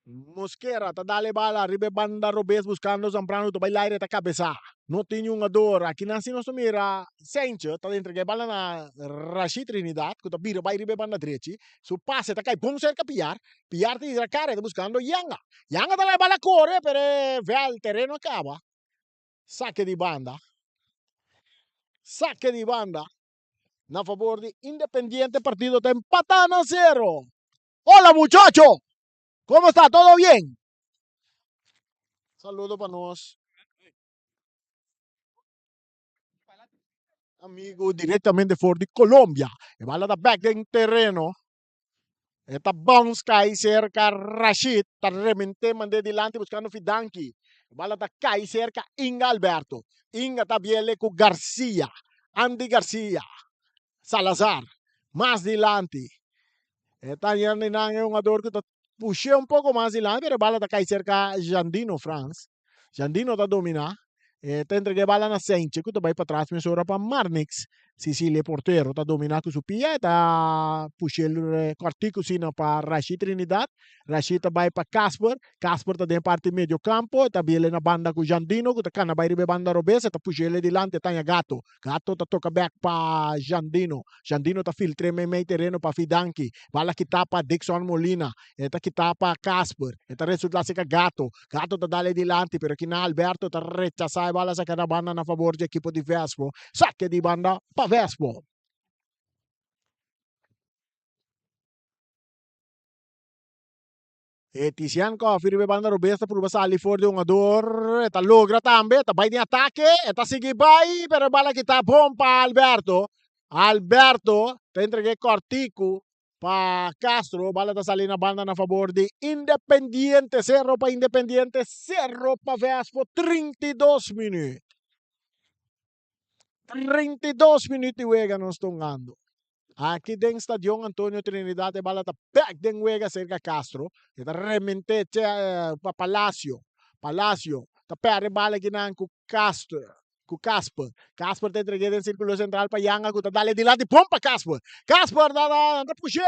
Mosquera tá dale bala, ribe banda Robes buscando Zambrano to bailar ta cabeça. Não tem um ador, aqui na sino mira Sencho, tá dentro que bala na Rashid Trinidad, que tá bira vai ribe banda direita. Su passe tá cai bom cerca Piar ti da cara, tá buscando Yanga. Yanga dale bala corre, pero ve al terreno acaba. Saque di banda. Saque de banda a favor de Independiente. Partido está empatado a 0. Hola muchacho, ¿cómo está? ¿Todo bien? Saludos para nos. Amigo diretamente de Colombia. E bala da back en terreno. Está bounce cai cerca Rashid. Está remente mande delante buscando Fidanki. Bala da cai cerca Inga Alberto. Inga está biele con Garcia. Andy Garcia. Salazar. Más delante. Tanya ninang yung ador ko puxe um pouco mais lá, pero bala tá cair cerca Jandino France. Jandino tá domina. Tá entregue bala na Sainte, que vai para trás, mas ora para Marnix. Sicília porteiro tá dominando com o pia, tá puxe o cortico sino para Rashid Trinidad. Rashid tá vai para Casper. Casper tá dentro parte meio campo, tá bile na banda com Jandino, que tá cana vai ribe banda Robesa, tá puxe ele delante, tá Gato. Gato tá toca back para Jandino. Jandino tá filtre meio terreno para Fidanki. Bala kita pa Dixon Molina. Eta kita pa Casper. Eta resulta sa Gato. Gato tá dale delante, pero kina Alberto tá rechazar bala sa banda na favor do equipo de Vespo. Saque de banda pa Vespo. Tizian Coffee ribebanda Robesta por basali for de um jogador, eta logra também, eta vai de ataque, eta sigue vai, pero bala que tá bom para Alberto. Alberto, te entreguei Cortico para Castro, bala tá salindo na banda na favor de Independiente, Cerro para Independiente, Cerro para Vespo, 32 minutos. 32 minutos e Wega não estão ganhando. Aqui dentro do estádio Antônio Trinidad bala tá back den Wega cerca Castro, eta remente para Palacio, tá perde bala que não com Castro. Com Casper. Casper te entreguei no círculo central para Yanga, que dale de lado e pompa Casper. Casper dá puxe.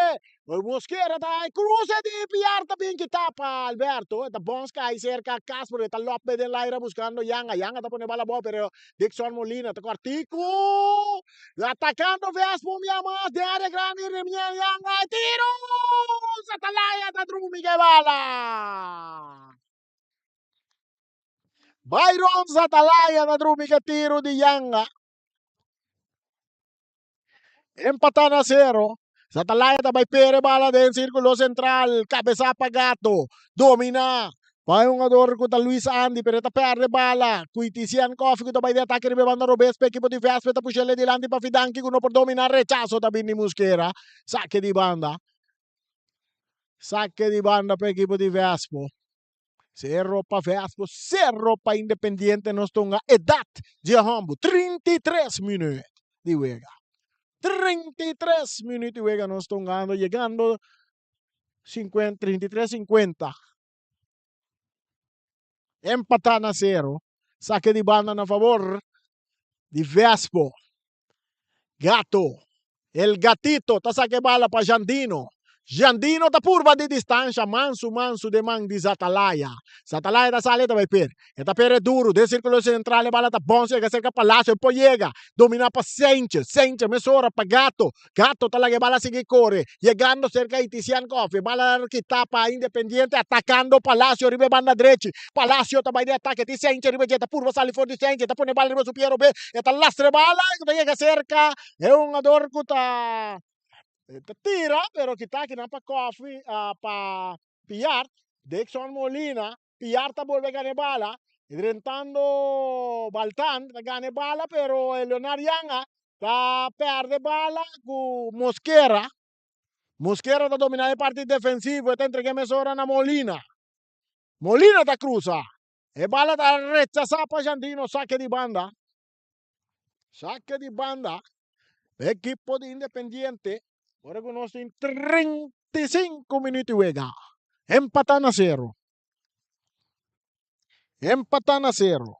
O Mosquera dá cruza de piar também que tapa Alberto. Tá bom cai cerca Casper, tá lope de laira buscando Yanga. Yanga tá pone bala boa, pero Dixon Molina tá cortico. Atacando Vespo minha mais de área grande minha Yanga tiro. Satalaya tá drumi que bala. Byron Satalaya na drumi que tiro de Yanga. Empatan a 0. Satalaya tabay pere bala din círculo central. Cabeza pa Gato. Domina. Payungador ko ta Luis Andy pero ta perde bala. Kuitisian Coffee ko tabay de ataque ribe banda Robes pe equipo de Vespe ta pushele di landi pa Fidanki kuno por dominar rechazo tabi ni Mosquera. Saque di banda. Saque di banda pe equipo di Vespo. Cerro pa Vespo, Cerro pa Independiente nos tunga edad de Hambu. 33 minutos de Wega. 33 minutos y Vega nos están ganando, llegando 33-50. Empatan a 0. Saque de banda a favor de Vespo. Gato. El gatito. Está saque bala para Jandino. Jandino está curva de distancia. Manso de man de Zatalaya. Zatalaya está saliendo vai per. Está per é duro. De círculo central. A bala está bom. Chega cerca Palácio. Depois chega. Domina para Sanchez. Sanchez. Mesora para Gato. Gato está lá que bala sigue corre. Llegando cerca de Tizian Coffee. Bala que tapa Independiente. Atacando Palácio. Ribe banda direita. Palácio está vai de ataque. Sanchez. Ribe jeta curva. Sale for de Sanchez. Está pone bala. Ribe su Piero B. Está lastre bala. Llega cerca. É um jogador que está... tira, pero kita kinapa Coffee pa Piar, Dixon Molina, Piar ta vuelve gane bala, rentando Baltan, gane bala, pero Leonardo Yanga ta perde bala con Mosquera. Mosquera ta domina el partido defensivo, ta entrega mesora na Molina. Molina ta cruza. E bala ta rechaza pa Jandino, saque di banda. Saque di banda. Equipo de Independiente. Ahora conocen 35 minutos y juega. Empatan a 0. Empatan a 0.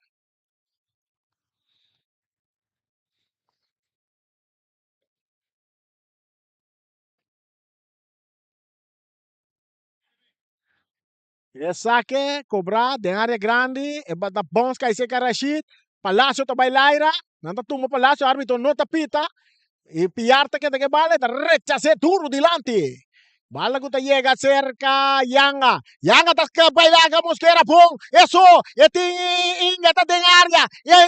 E saque, cobrar de área grande. E bata bons que se Rashid. Palácio tá bailaira. Nanta tuma Palácio, árbitro não tapita. E piarta que bala, rechace duro delante. Bala que llega cerca Yanga. Yanga tá que bailaga Mosquera pong. Eso, inga tá den área.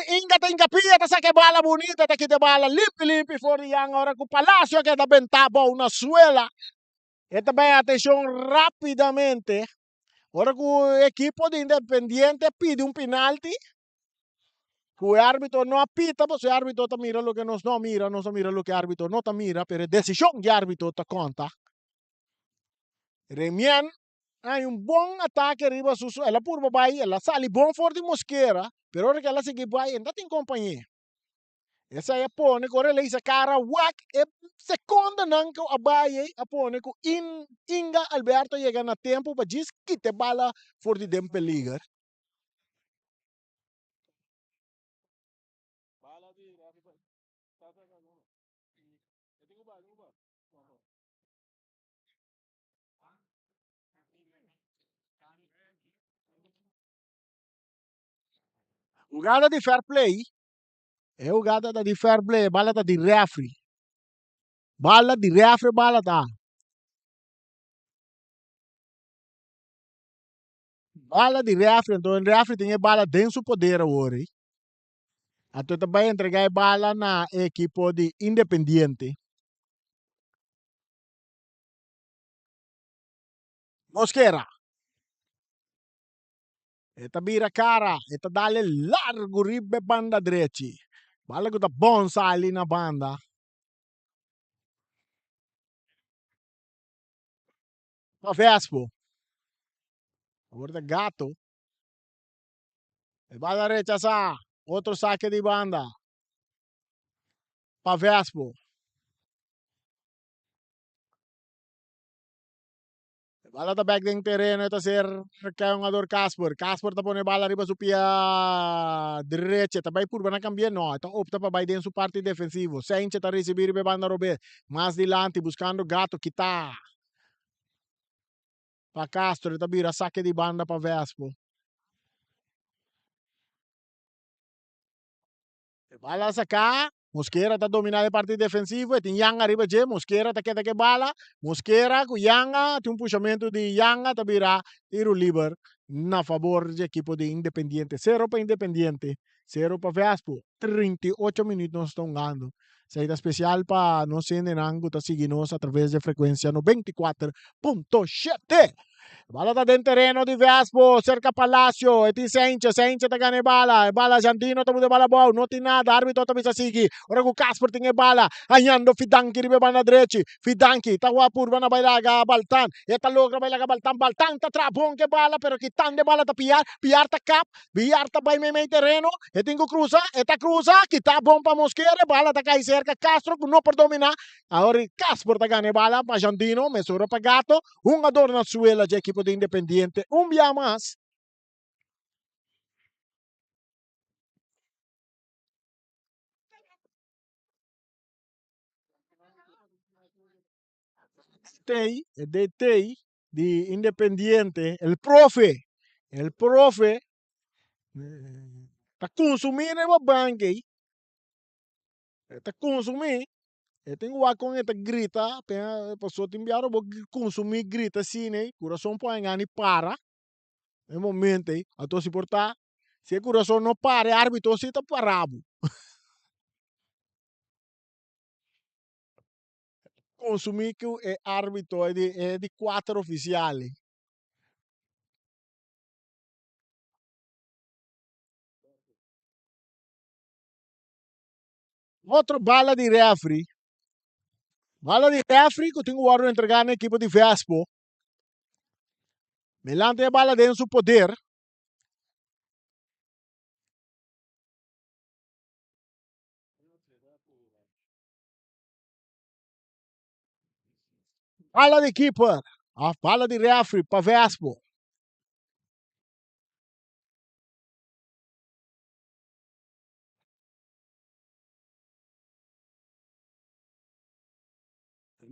Inga tá pia, tá saque bala bonita, tá que de bala limpi for Yanga. Ora com Palácio que tá bentaba una suela. E também atenção rapidamente. Ora que o equipo de Independiente pide um penalti. Que o árbitro não apita, pues o árbitro te mira lo que nos no mira, no se mira lo que o árbitro no te mira, pero decisión de árbitro te conta. Remian, hay un buen ataque arriba su ela por babai, ela sale bom for de Mosquera, pero ahora que ela sigue babai, ainda tem companhia. Essa aí pone, corre le essa cara, wak, e seconda não que o abai, pone que Inga Alberto chega na tempo para diz que te bala for de Dempeliger. Jogada de fair play. É jogada de fair play, bala tá de referee. Bala de referee, bala tá. Bala de referee, então o referee tem bala dentro do poder agora. Então também entregar bala na equipe de Independiente. Mosquera. Eta bira cara, eta dale largo ribe banda dreci. Bala ko ta bon sali na banda. Pa Vespo. Guarda gato. E bala rechaza. Otro saque de banda. Pa Vespo. Bala ta back ding terreno ito sir kayongador Casper. Casper ta pone bala riba su pia derecha. Tabay purba na cambien no. Ito opta pa bay din su parte defensivo. Sainz ta recibir be banda robe. Más dilante buscando gato kita. Pa Castro ito bira saque di banda pa Vespo. Bala sa cá, Mosquera tá dominando a parte defensiva, tem Yanga arriba de Mosquera tá que bala, Mosquera com Yanga, tem um puxamento de Yanga, tá virar tiro livre na favor do equipo de Independiente. 0 para Independiente, 0 para Vespo. 38 minutos nós estamos ganhando. Saída especial para nós em Nango, tá seguindo através da frequência 94.7. Bala ta den terreno di Vespo, cerca Palacio, e ti Sainz tagane bala, e bala Jandino tamu de bala bau, noti nada, arbitro tamu sa sigi, ora ku Casper tinge bala, anyando Fidanki ribe bana dreci, Fidanki, tawa purba na bailaga Baltan, e talogra bailaga Baltan, Baltan ta trabon ke bala, pero kitan de bala ta piar ta cap, piar ta bay me terreno, e tingo cruza, kita bom pa Mosquera, bala ta kai cerca Castro, no per dominar, ahora Casper tagane bala, pa Jandino, mesura pa gato, un adorno suela de equipo de Independiente, un día más. El DT de Independiente, el profe, está consumindo o banque, está consumindo, tem o com esta grita, pessoa te enviaram o consumir grita assim, né? Coração põe engane para, no momento, a tua se portar, se o coração não para, árbitro se está parado. Consumir que é árbitro é de 4 oficiais. Outro bala de refri. Bala de refri que tem o árbitro entregar na equipe de Vespo. Melante a bala dentro do poder. Bala de keeper. A bala de refri para Vespo.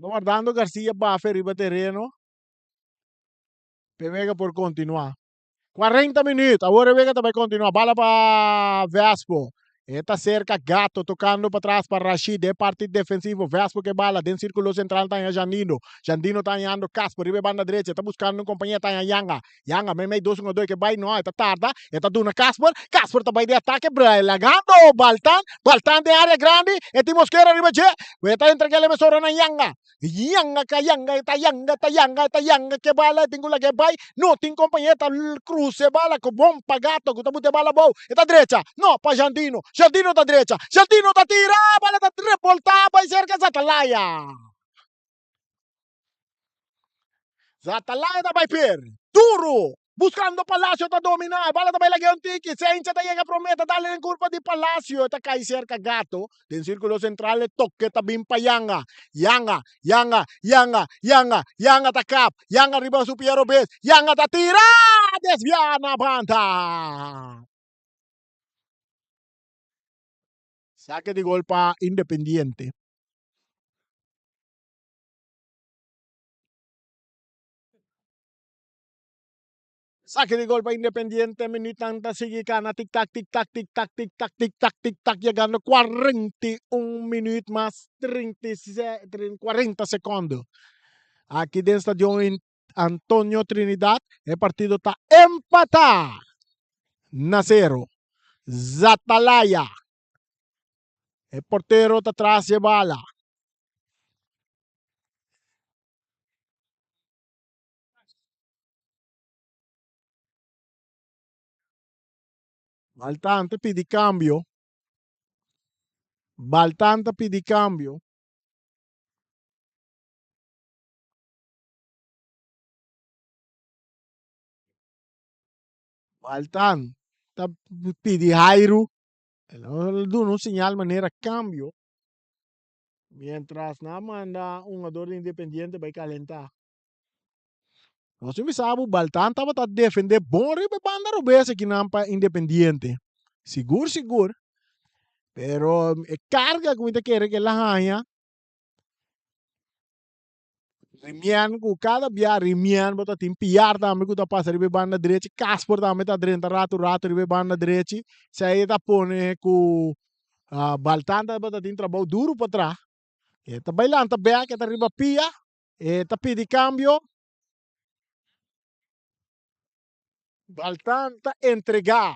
Guardando Garcia Baffer riba terreno. Pemega por continuar. 40 minutos. Agora Vega também continua. Bala para Vespo. Está cerca, gato tocando para trás para Rashid, é parte defensivo. Vespo que bala, dentro do círculo central está em Jandino. Jandino está andando Casper, ribe banda direita, está buscando um companheiro, está em Yanga. Yanga, meio 2-1-2 que vai, não, está tarda, está dando Casper. Casper está de ataque, lagando Baltan, Baltan de área grande, e tem Mosquera ribe de, está entre aquele mesora na Yanga. Yanga ka Yanga que bala, tengo la que vai, no, tem companheiro, está cruze bala, com bom pagato, que está muito bala bom, está direita, no, para Jandino. Jardino da direita, Jardino da tira, bala da repolta, vai cerca Zatalaya. Zatalaya da vai per, duro, buscando Palacio da dominar, bala da vai lagay un tiki, senza da llega prometa, dale in curva di Palacio, ta cai cerca gato, del circolo centrale, tocche ta bimpa Yanga, Yanga ta cap, Yanga arriba su Piero Bez, Yanga ta tira, desviana banda. Saque de gol para Independiente. Saque de gol para Independiente, minutanta sigue cana, tic-tac, tic-tac, tic-tac, tic-tac, tic-tac, tic-tac, llegando 41 minutos más 40 segundos. Aquí del estadio en Antonio Trinidad, el partido está empatado. Nacero, Zatalaya, el portero está atrás de bala. Baltante pidi cambio. Baltante pidi cambio. Baltan. Pidi Jairu. Dono un señal manera cambio. Mientras nada manda un jugador independiente vai calentar. Nós não sabe, o Baltan estava a defender bom ribe banda rubesa que não para independiente. Seguro, seguro. Pero carga que muita quer que ela ganha. Rimian ku cada bia Rimian bota tim piar também ku tá passa ribe banda direita, Casper também tá dentro rato ribe banda direita. Se aí tá pone ku Baltan tá bota tim trabalho duro para trás. E tá bailando tá bem que tá riba pia. E tá pedi cambio. Baltan tá entregar.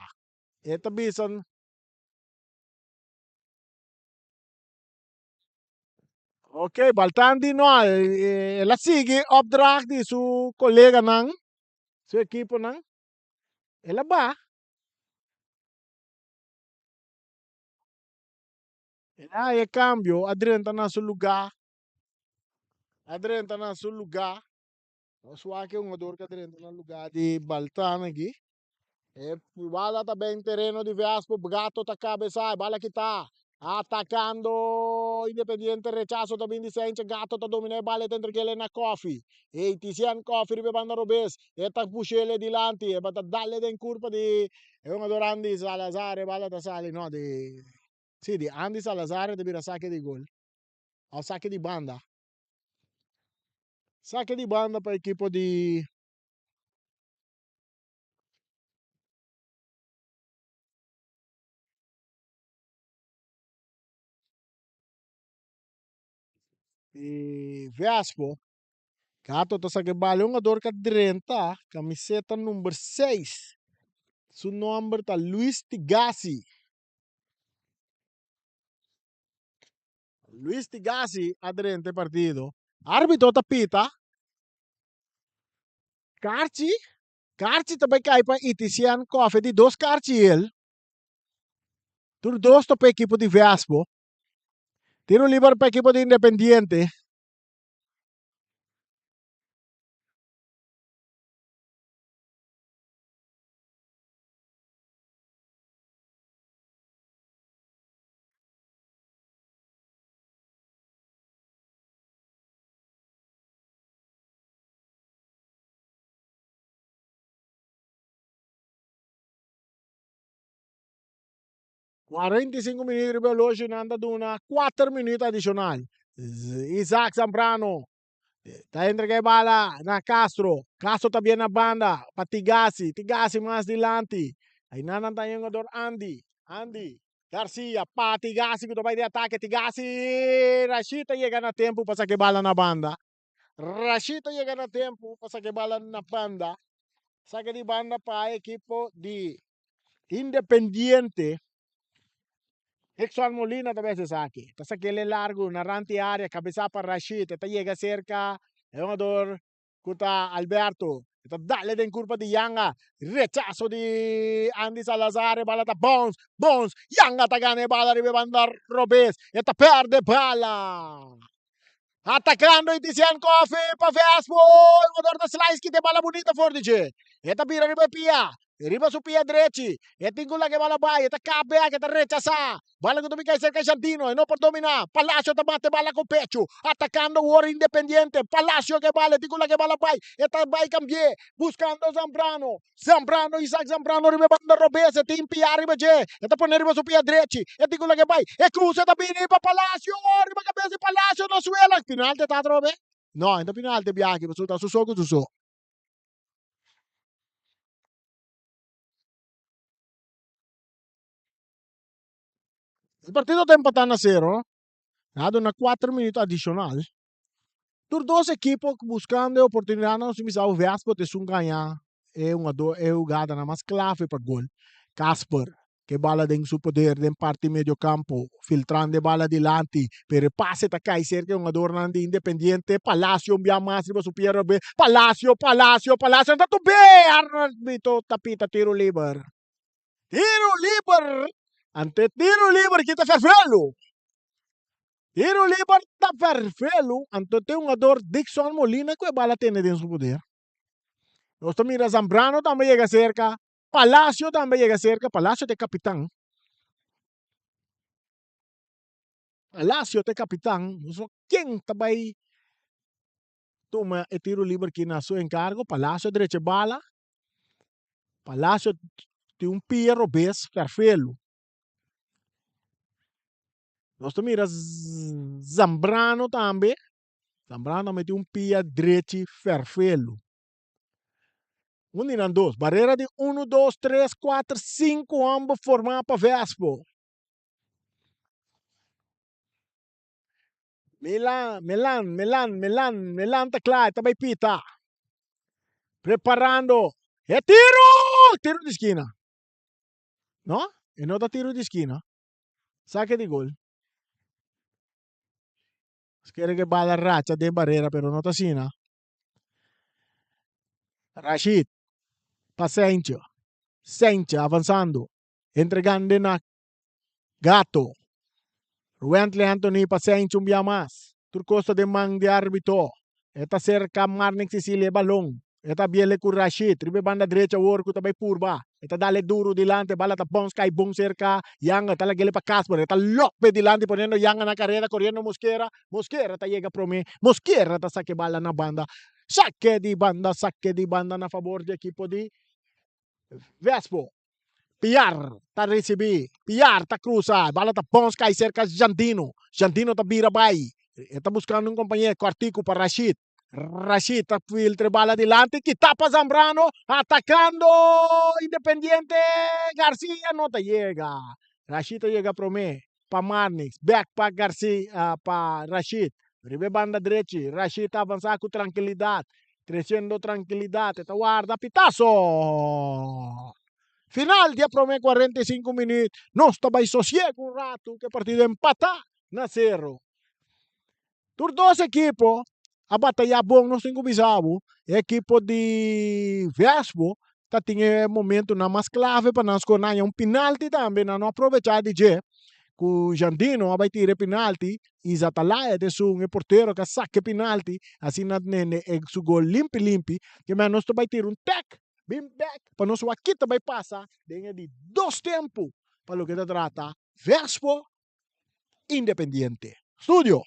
E tá bisan. Ok, Baltan di no, la sigue opdracht di su collega nang, su equipo nang. Ela ba? Ela é cambio, adrenta na su lugar. Adrenta na su lugar. Su aqui um jogador que adrenta na lugar de Baltan aqui. E bala tá bem terreno de Vespo, gato tá cabeça, bala que tá. Atacando Independiente, rechazo também de Sente, gato tá dominando a bala dentro que ele na Coffee. E Tizian Coffee ribe banda Robes, e tá puxele dilanti, e bata dalle den curva di è un Andy Salazar, e bala tá sali, no, di sì, di Andy Salazar de bira saque di gol. O saque di banda. Saque di banda per equipo di Vespo. Gato tá saque bala, um jogador que adrenta, camiseta número 6. Su nome tá Luis Tigasi. Luis Tigasi aderente partido. Árbitro tapita. Carci. Carci também cai para Itician Coffee de dois Carci ele. Tur dois para equipo de Vespo. Tiro livre para equipo de Independiente. Quarenta e cinco minutos de veloce nanda duna 4 minutos adicional. Isaac Zambrano. Tá entre que bala na Castro. Castro também na banda. Para Tigasi. Tigasi mais dilante. Aí nanan tayo yung jogador Andy. Andy. Garcia, pa Tigasi que vai de ataque, Tigasi, Rashita llega na tempo para saque bala na banda. Rashita llega na tempo para saque bala na banda. Saque de banda para equipo de Independiente. Exxon Molina também se saque. Tá saque ele largo, na ranti área, cabeça para Rashita, tá llega cerca, é um jogador Kuta Alberto. Ito dale din curva di Yanga. Rechazo di Andy Salazar. Bala ta Bones. Bones. Yanga tagane bala ribanda Robes. Ito perde bala. Atacando Itisian Coffee pa fastball. Motor da slice que tem bala bonita fordice. Eta bira riba pia. Riba su pia dreci. Eta ingula que bala bay. Eta cabe que te rechaza. Bala que tumica cerca de Santino. E no por dominar. Palacio te bate bala con pecho. Atacando War Independiente. Palacio que bala. Tingula que bala bay. Eta bay cambie. Buscando Zambrano. Zambrano. Isaac Zambrano. Riba banda Robese. Te impia riba je. Eta pone riba su pia dreci. E tingula que bay. E cruza da bini pa Palacio. Riba cabeça Palacio. No suela. Penalti tá trobe? No, ainda penalti bianchi. Su soco su so. Il partito está empatando a 0. Nada na 4 minutos adicional. Tur dos equipos buscando oportunidade não se misa o Vespo de sun ganhar. É o gada na mais clave para gol. Casper que bala tem seu poder em parte meio campo, filtrando bala dilante, per passe ta cai cerca un adorno di Independiente, Palacio via Massimo su Piero B, Palacio, andato bene, arbitro tapita tiro libero. Tiro liber. Ante tiro liber kita ferfelo. Tiro liber ta ferfelo. Ante tem um ador Dixon Molina que bala tem dentro do poder. Nós mira Zambrano também chega cerca. Palacio também chega cerca. Palacio é capitão. Palacio é capitão. Quem também toma o tiro livre que na seu encargo? Palacio direita bala. Palacio tem um Piero Bess perfeito. Nós mira Zambrano também. Zambrano também tem um Pia direita perfeito. Um e dois. Barreira de 1, 2, 3, 4, 5 ambos formar para Vespo. Milan tá claro, também pita. Preparando. É tiro! Tiro de esquina. Não? E não dá tiro de esquina. Saque de gol. Quer que bala racha de barreira, pero não tá assim, né? Rashid. Paciência. Sencha avançando. Entregando na Gato. Ruentle Anthony paciência um dia mais. Turcosta de mang de árbitro. Eta cerca Marnik Sicilia balong. Eta biele com Rashid. Ribe banda direita work também purba. Eta dale duro dilante. Bala ta bons kai bom cerca. Yanga tala gele pa Casper. Eta lope dilante poniendo Yanga na carrera. Corriendo Mosquera. Mosquera ta llega pro me. Mosquera ta saque bala na banda. Saque di banda na favor de equipo di Vespo. Piar ta recebi. Piar ta cruza. Bala ta bons kai cerca Jandino. Jandino ta bira bai. Está buscando un compañero cuartico para Rashid. Rashid filtra bala adelante, que tapa Zambrano, atacando Independiente García, no te llega. Rashid te llega para mí, para Marnix, back para García, para Rashid. Ribe banda derecha, Rashid avanza con tranquilidad, creciendo tranquilidad, te guarda pitazo. Final dia para mí 45 minutos, no estaba ahí sosiego un rato, que partido empata na 0. Tur dois equipos, a batalha bom no cinco bisabo, a equipo de Vespo, tá tinha momento na mais clave para nós conhecer um penalti também, não aproveitar de je, que o Jandino vai tirar penalti, e Zatalaia de um porteiro que saque penalti, assim na nene é su gol limpi, que mas nós vai ter tec, bem back, para nós aqui também passar, dentro de 2 tempos, para o que se trata, Vespo Independiente. Studio.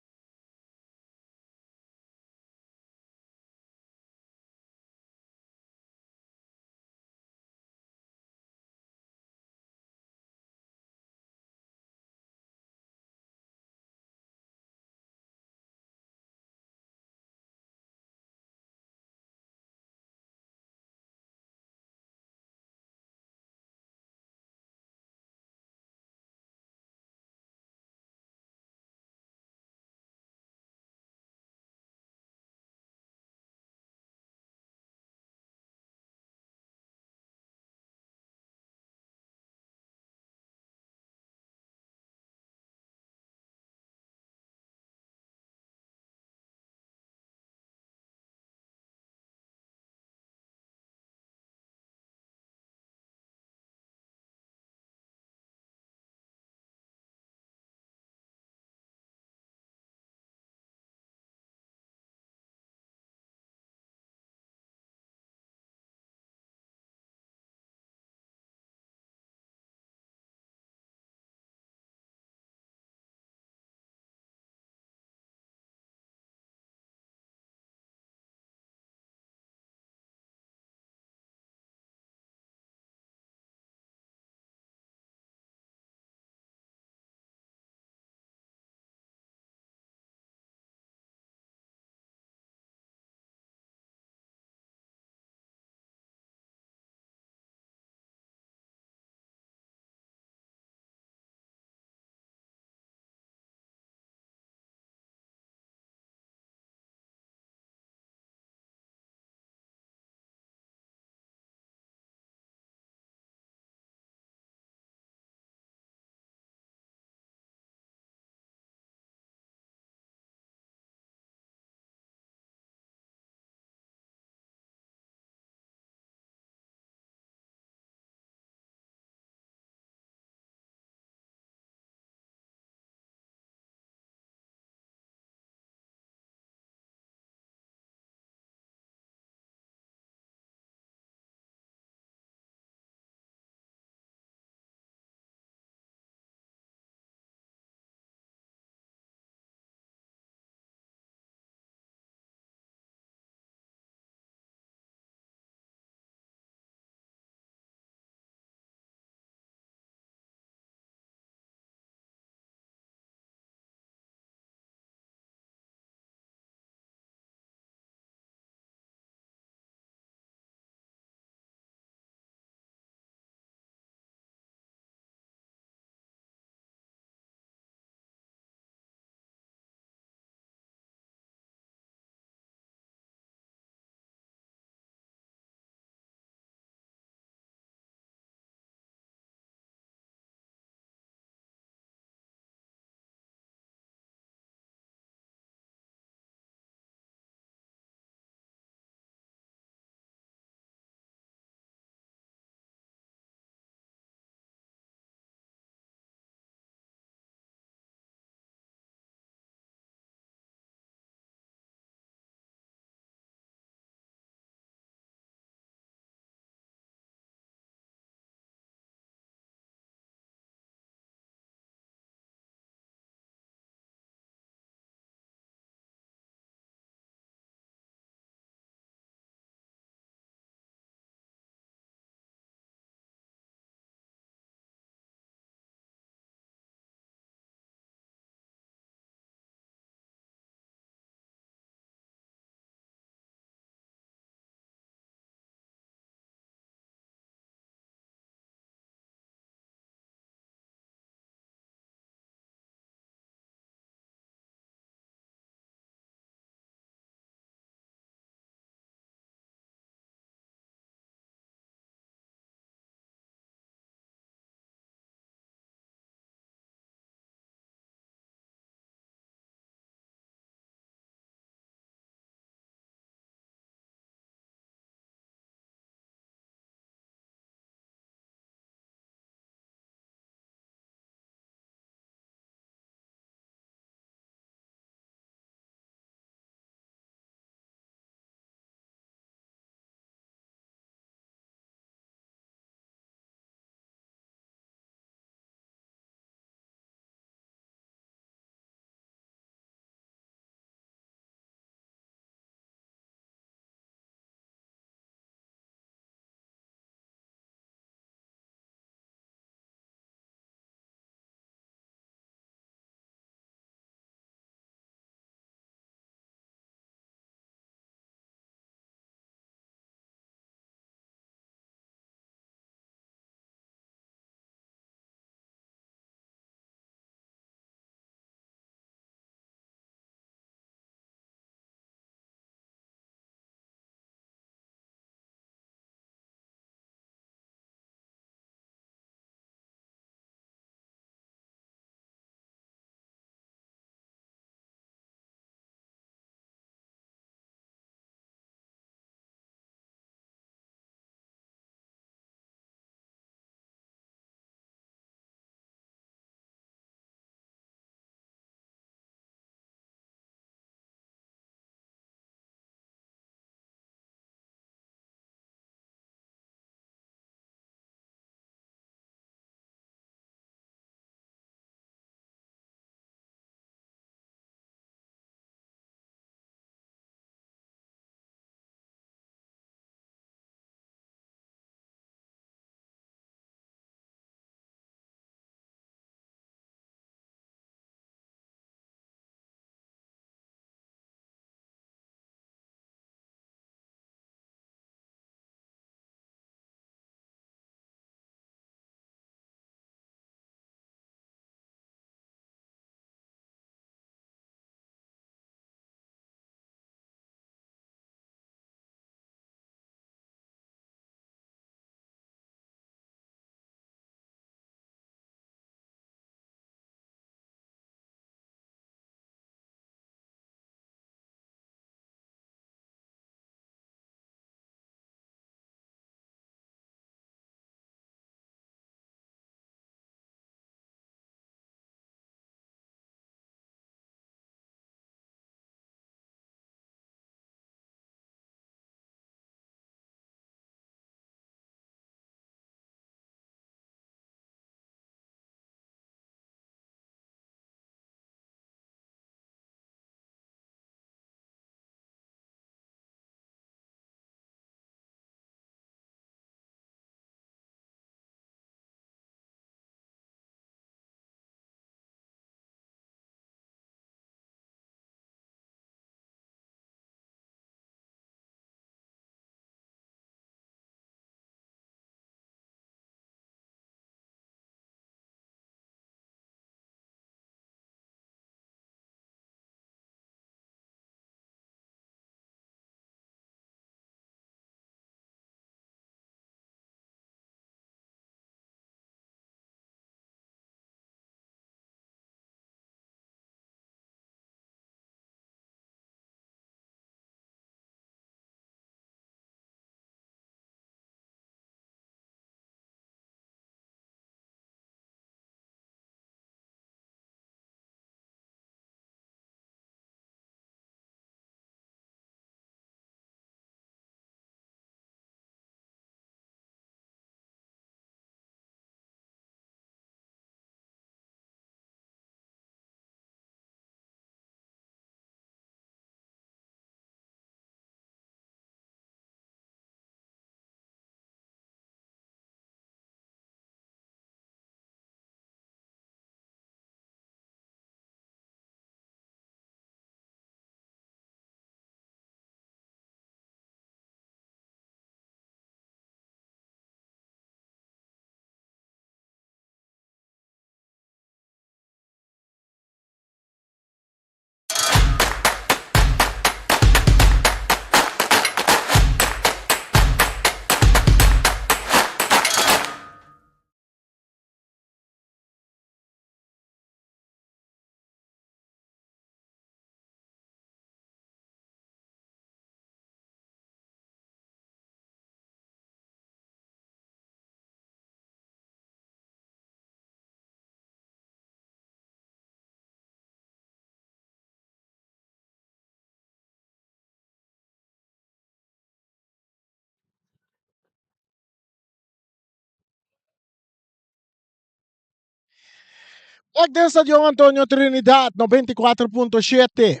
Ecco Stadio Antonio Trinidad 94.7.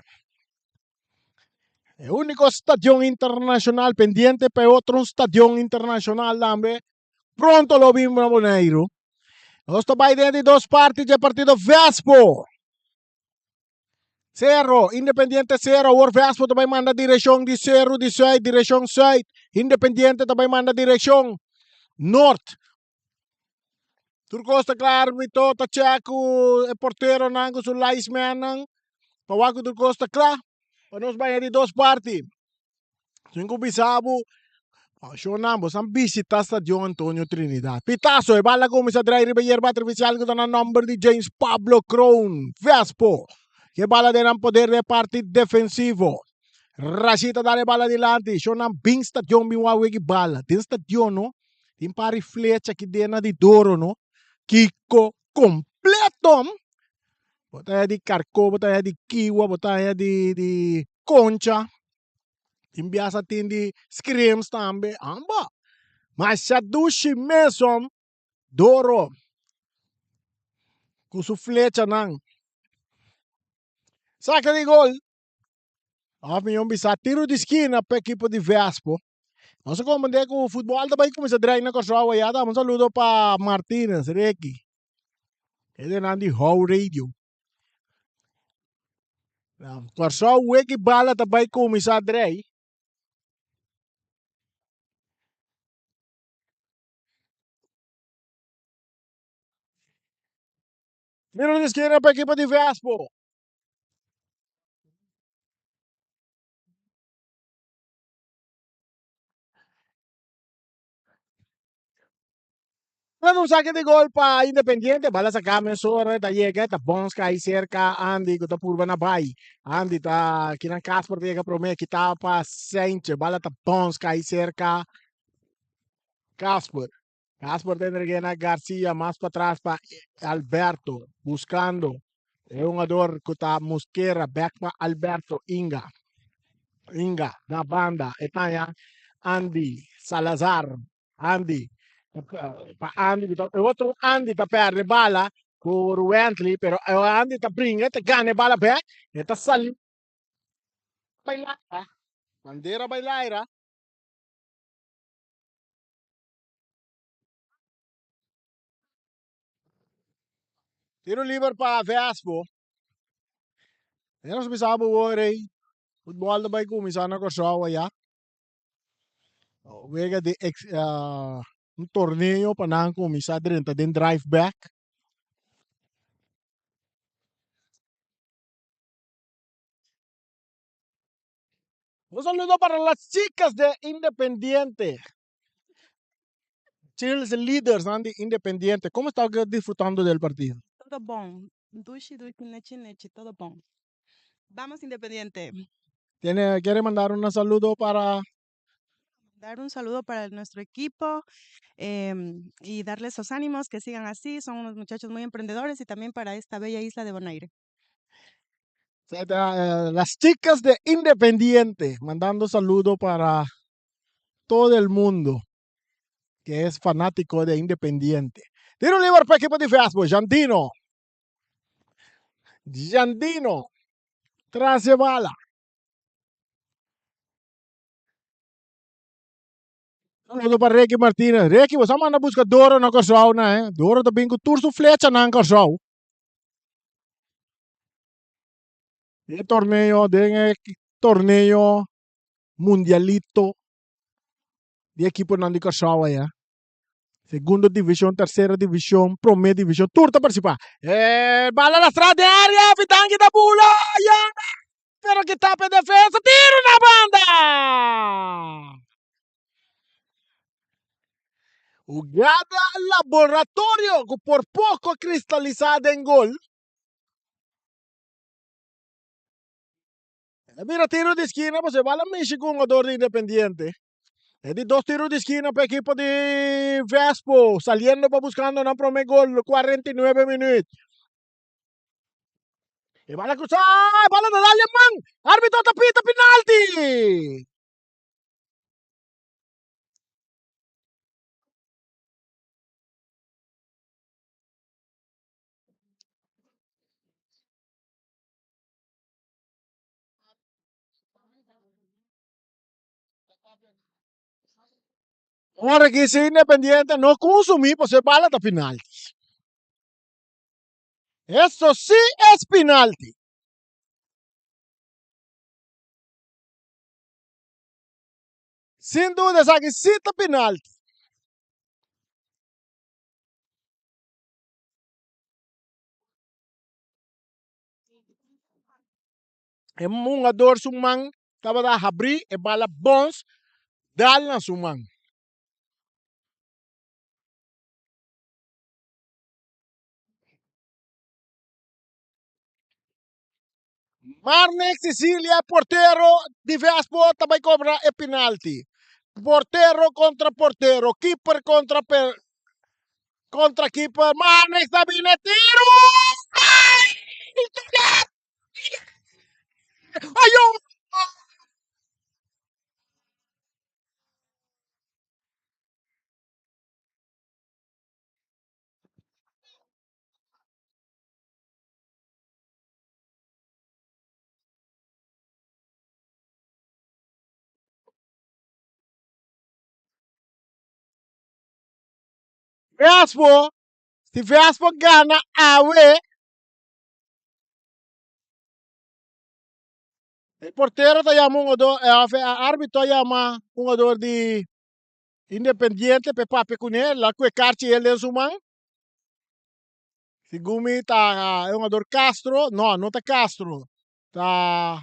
El único estadio internacional pendiente para otro estadio internacional también. Pronto lo vimos en Bonaire. Sto Biden di dos parti del partido Vespo. Zero, Independiente zero. Or Vespo também manda direção de zero, de 6, direção 6. Independiente também manda direção norte. Turco está claro, mito, tacheco, portero nango sul linesman nang. Pawago Turco está claro. Panos banha di dos parti. Cinco bisabu. Shonambo, san visita Stadio Antonio Trinidad. Pitaso e balla come sa drai ribeyer battere ufficiale con una number di James Pablo Crown. Vespo, che balla de un poder de parte defensivo. Rashita dare balla di lanti. Shonam bing stadion mi wawe ki balla. Din stadion no, din pari flecha ki dena di doro no. Kiko completo. Botaglia di carco, botaglia di kiwa, botaglia di concha. Imbiasa tindi screams tambe. Amba. Mas Sadushi Mason Doro com sua flecha nang. Saca de gol. A minha bisa tiro de esquina para equipo de Vespo. Nós como que o futebol também começa a drag na costa ya. Um saludo para Martínez, Reiki. Ele não de How Radio. Costa o que bala também começa a drag. Tiro de esquina para equipo de Vespo. Não saque de gol para Independiente, bala sa Kamensor, ta llega, ta Bonska aí cerca, Andy, que ta purba na bay. Andy, ta kinang Casper tiga prome, kita pa Saint, bala ta Bonska aí cerca, Casper. Casper tendría que García más para atrás para Alberto, buscando. Es un jugador que está Mosquera, back para Alberto, Inga, na banda, Etaya, Andy, Salazar, Andy, pa Andy, e outro Andy tá perde bala por Wentley, pero Andy tá brinca, te gane bala back, e tá sali bailar, bandeira bailaira, tiro livre para Vespo, e nós precisamos agora, futebol da vai começar na Kosovo já, vega de um torneio para não começar dentro de drive back. Un saludo para las chicas de Independiente. Cheerleaders de Independiente. ¿Cómo está disfrutando del partido? Todo bom. Dushi, dushi, nechi, nechi, todo bom. Vamos, Independiente. ¿Quiere mandar un saludo para... Dar un saludo para nuestro equipo y darles esos ánimos, que sigan así. Son unos muchachos muy emprendedores y también para esta bella isla de Bonaire. las chicas de Independiente, mandando saludo para todo el mundo que es fanático de Independiente. Tiro libre para equipo de Facebook, Jandino. Jandino. Tras bala. Saludo para Ricky Martínez. Ricky, você manda buscar Doro na Kosovo, né? Doro também com turso flecha na Kosovo. Torneo mundialito de equipo não de Kosovo, ya. Segunda divisão, terceira divisão, primeira divisão, tudo para participar. Bala na estrada de área, Vitangue da Bula, ya. Pero que tapa defesa, tiro na banda! Jugada laboratorio, por pouco cristalizada em gol. Mira, tiro de esquina, pues se va a la Michi con un jugador de Independiente. Es de dos tiros de esquina para equipo de Vespo, saliendo para buscando un primer gol, 49 minutos. Y va a cruzar, bala de darle man, árbitro tapita penalti. Ora que se Independiente no consumí, pues se bala da penalti. Eso sí es penalti. Sin duda, esa que sí está penalti. É um jogador sumang estava a abrir e bala bons dal na sumang. Marnek Sicilia, portero di Vespo, também cobra e penalti. Portero contra portero, keeper contra keeper. Marnek Sabine, tiro! Ai! Ayun! Vespo, se Vespo gana away, o portero está chamando árbitro chama um jogador de Independiente para papi com ele, lá com o carte ele em sumang. Se Gumi tá é um jogador Castro, não tá Castro. Tá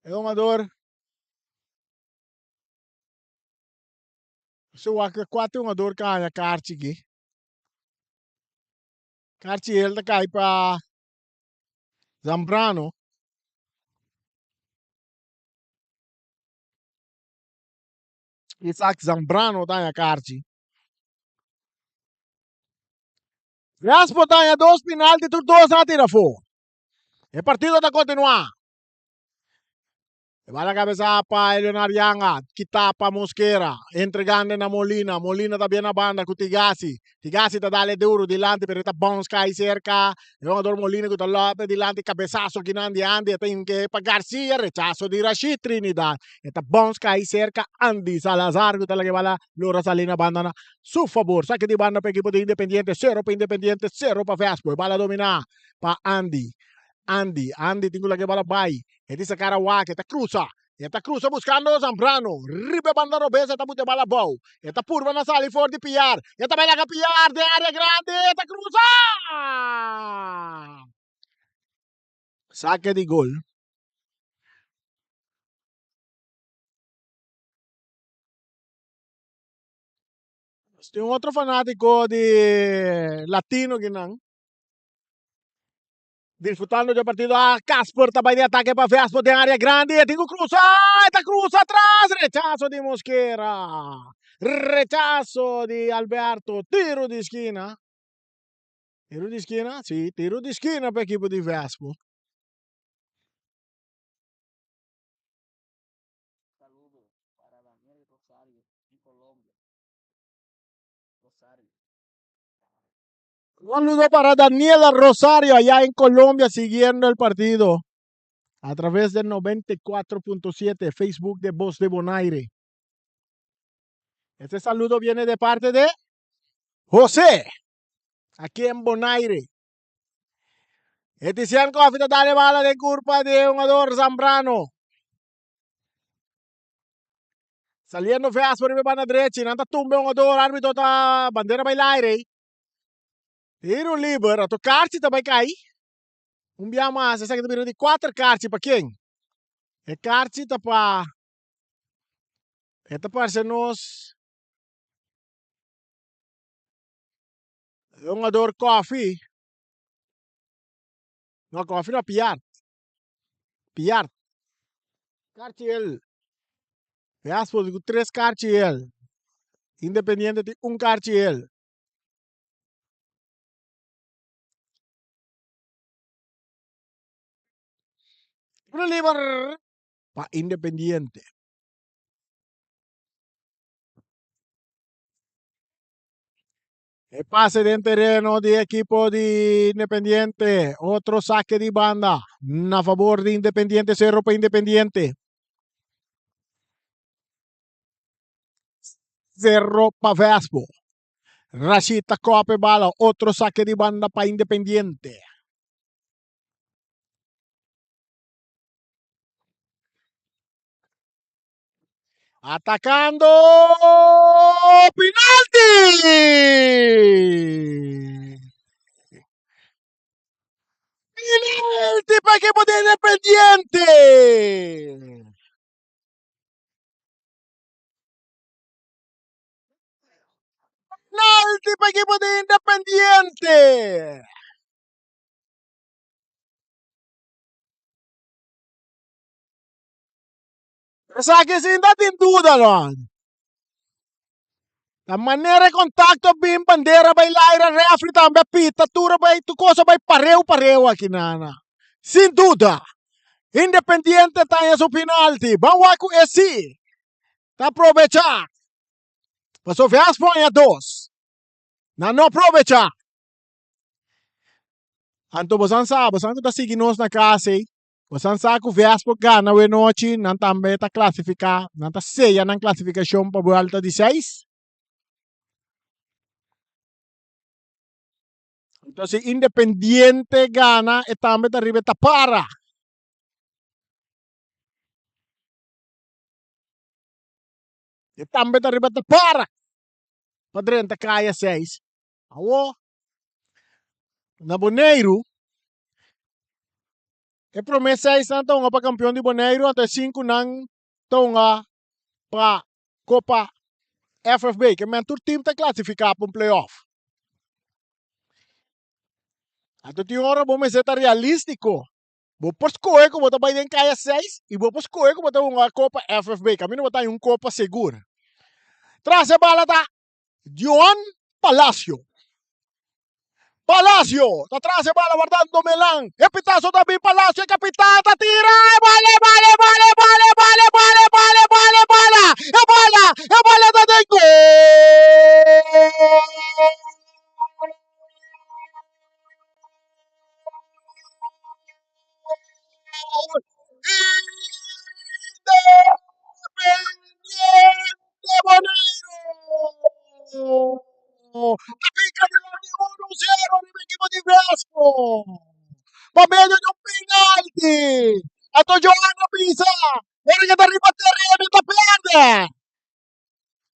é um jogador se o quatro jogador canha carte aqui. Carte ele tá cai para Zambrano. Isaac Zambrano tá a carte. Raspo tá a dois penalti, tu dois a tira fora. O partido tá continuar. Va la cabeza para Leonardo Yanga, quita para Mosquera, entregando na Molina, Molina también a banda con Tigasi, Tigasi te dale duro delante, pero está bons cae cerca, jugador Molina que está López delante, cabezazo que Andy, tem que para García, rechazo de Rashid Trinidad, está bons cae cerca, Andy Salazar que está la que va la Lora Salina banda su favor, saque de banda para equipo de Independiente, 0 para Independiente, 0 para Vespo, va la dominar para Andy. Andy tengo la que va la bay. E dice Caraguá que te cruza. Esta cruza buscando Zambrano. Ribe banda robesa, esta mute bala bow. Esta purva na sali for de pillar. Esta vai la pillar de área grande. Esta cruza. Saque de gol. Tem um outro fanático de latino que não. Disfrutando del partido a Casper, tapa de ataque para Vespo de área grande, tengo cruza, esta cruza atrás, rechazo de Mosquera, rechazo de Alberto, tiro de esquina, sí, tiro de esquina para el equipo de Vespo. Un saludo para Daniela Rosario allá en Colombia siguiendo el partido a través del 94.7 Facebook de Voz de Bonaire. Este saludo viene de parte de José, aquí en Bonaire. Etician Coffee te dale bala de culpa de un jugador Zambrano. Saliendo feas por mi banda derecha, nanta tumbe un jugador, árbitro ta bandera bailaire. Tiro libre, a tu carci também cai. Dia mais, essa aqui também de 4 carci para quem? É carci tá para para nós um jogador Coffee. Não, Coffee não, Piar. Piar. Carci ele. Feas por 3 carci ele. Independiente de carci ele. Tiro libre para Independiente. El pase de terreno de equipo de Independiente. Otro saque de banda. A favor de Independiente. 0 para Independiente. 0 para Vespo. Rashita cope bala. Otro saque de banda para Independiente. Atacando. Penalti. Penalti para equipo de Independiente. Penalti para equipo de Independiente. Saque sin dar din duda lang. La manera de contacto bin bandera by Lyra refri também pita tura by tu cosa by pareu aqui nana. Sin duda. Independiente tem su penalti. Vamos com esse. Tá aproveitar. Passou Vespa põe a 2. Não aproveitar. Anto bosan tá seguindo nós na casa. Bosan sa que o Vespa gana o noite, não também tá classificar, não tá ceia na classificação para volta de 6. Então, se Independiente gana, e também tá arriba tá para. E também tá arriba tá para. Padrão tá caia 6. Awo, na Boneiro, e promessa 6 na tonga para campeão de Boneiro, até 5 nang tonga para Copa FFB, que mentor team tá classificar para um playoff. Ato ti ora vou me ser realístico. Vou por escolher como tá bem caia 6 e vou por escolher como tá uma Copa FFB, caminho vai estar Copa segura. Traz a bala da Joan Palacio. Palacio, atrás se bala guardando Melán. El pitazo también Palacio, el capitán, te tira. Vale, vale, vale, vale, vale, vale, vale, vale, bala. Es bala de Dengo. Independiente Boneiro. La pica de 1-0 del equipo di Vespo. Va bene un penalti. A to Johanna Pisa. Ora che arriva a terreno e perde.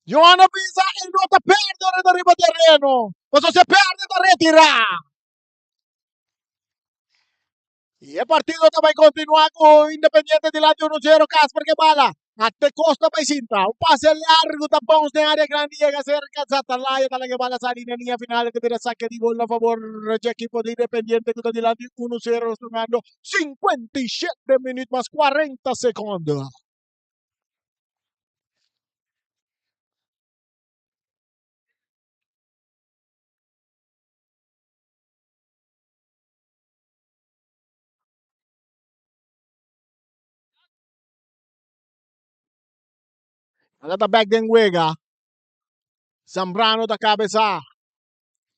Johanna Pisa e non perde ora che arriva a terreno. Questo se perde da retira. Y el partido también continúa con Independiente delante 1-0. Casper que bala. Até Costa vai cinta. Um passe largo, tapões de área grande, chega cerca, Satalaya, talaga bala sa linha final, que tira saque de gol a favor do equipo de Independiente, que está delante 1-0, sumando 57 minutos mais 40 segundos. Agora back den juega. Zambrano da cabeça.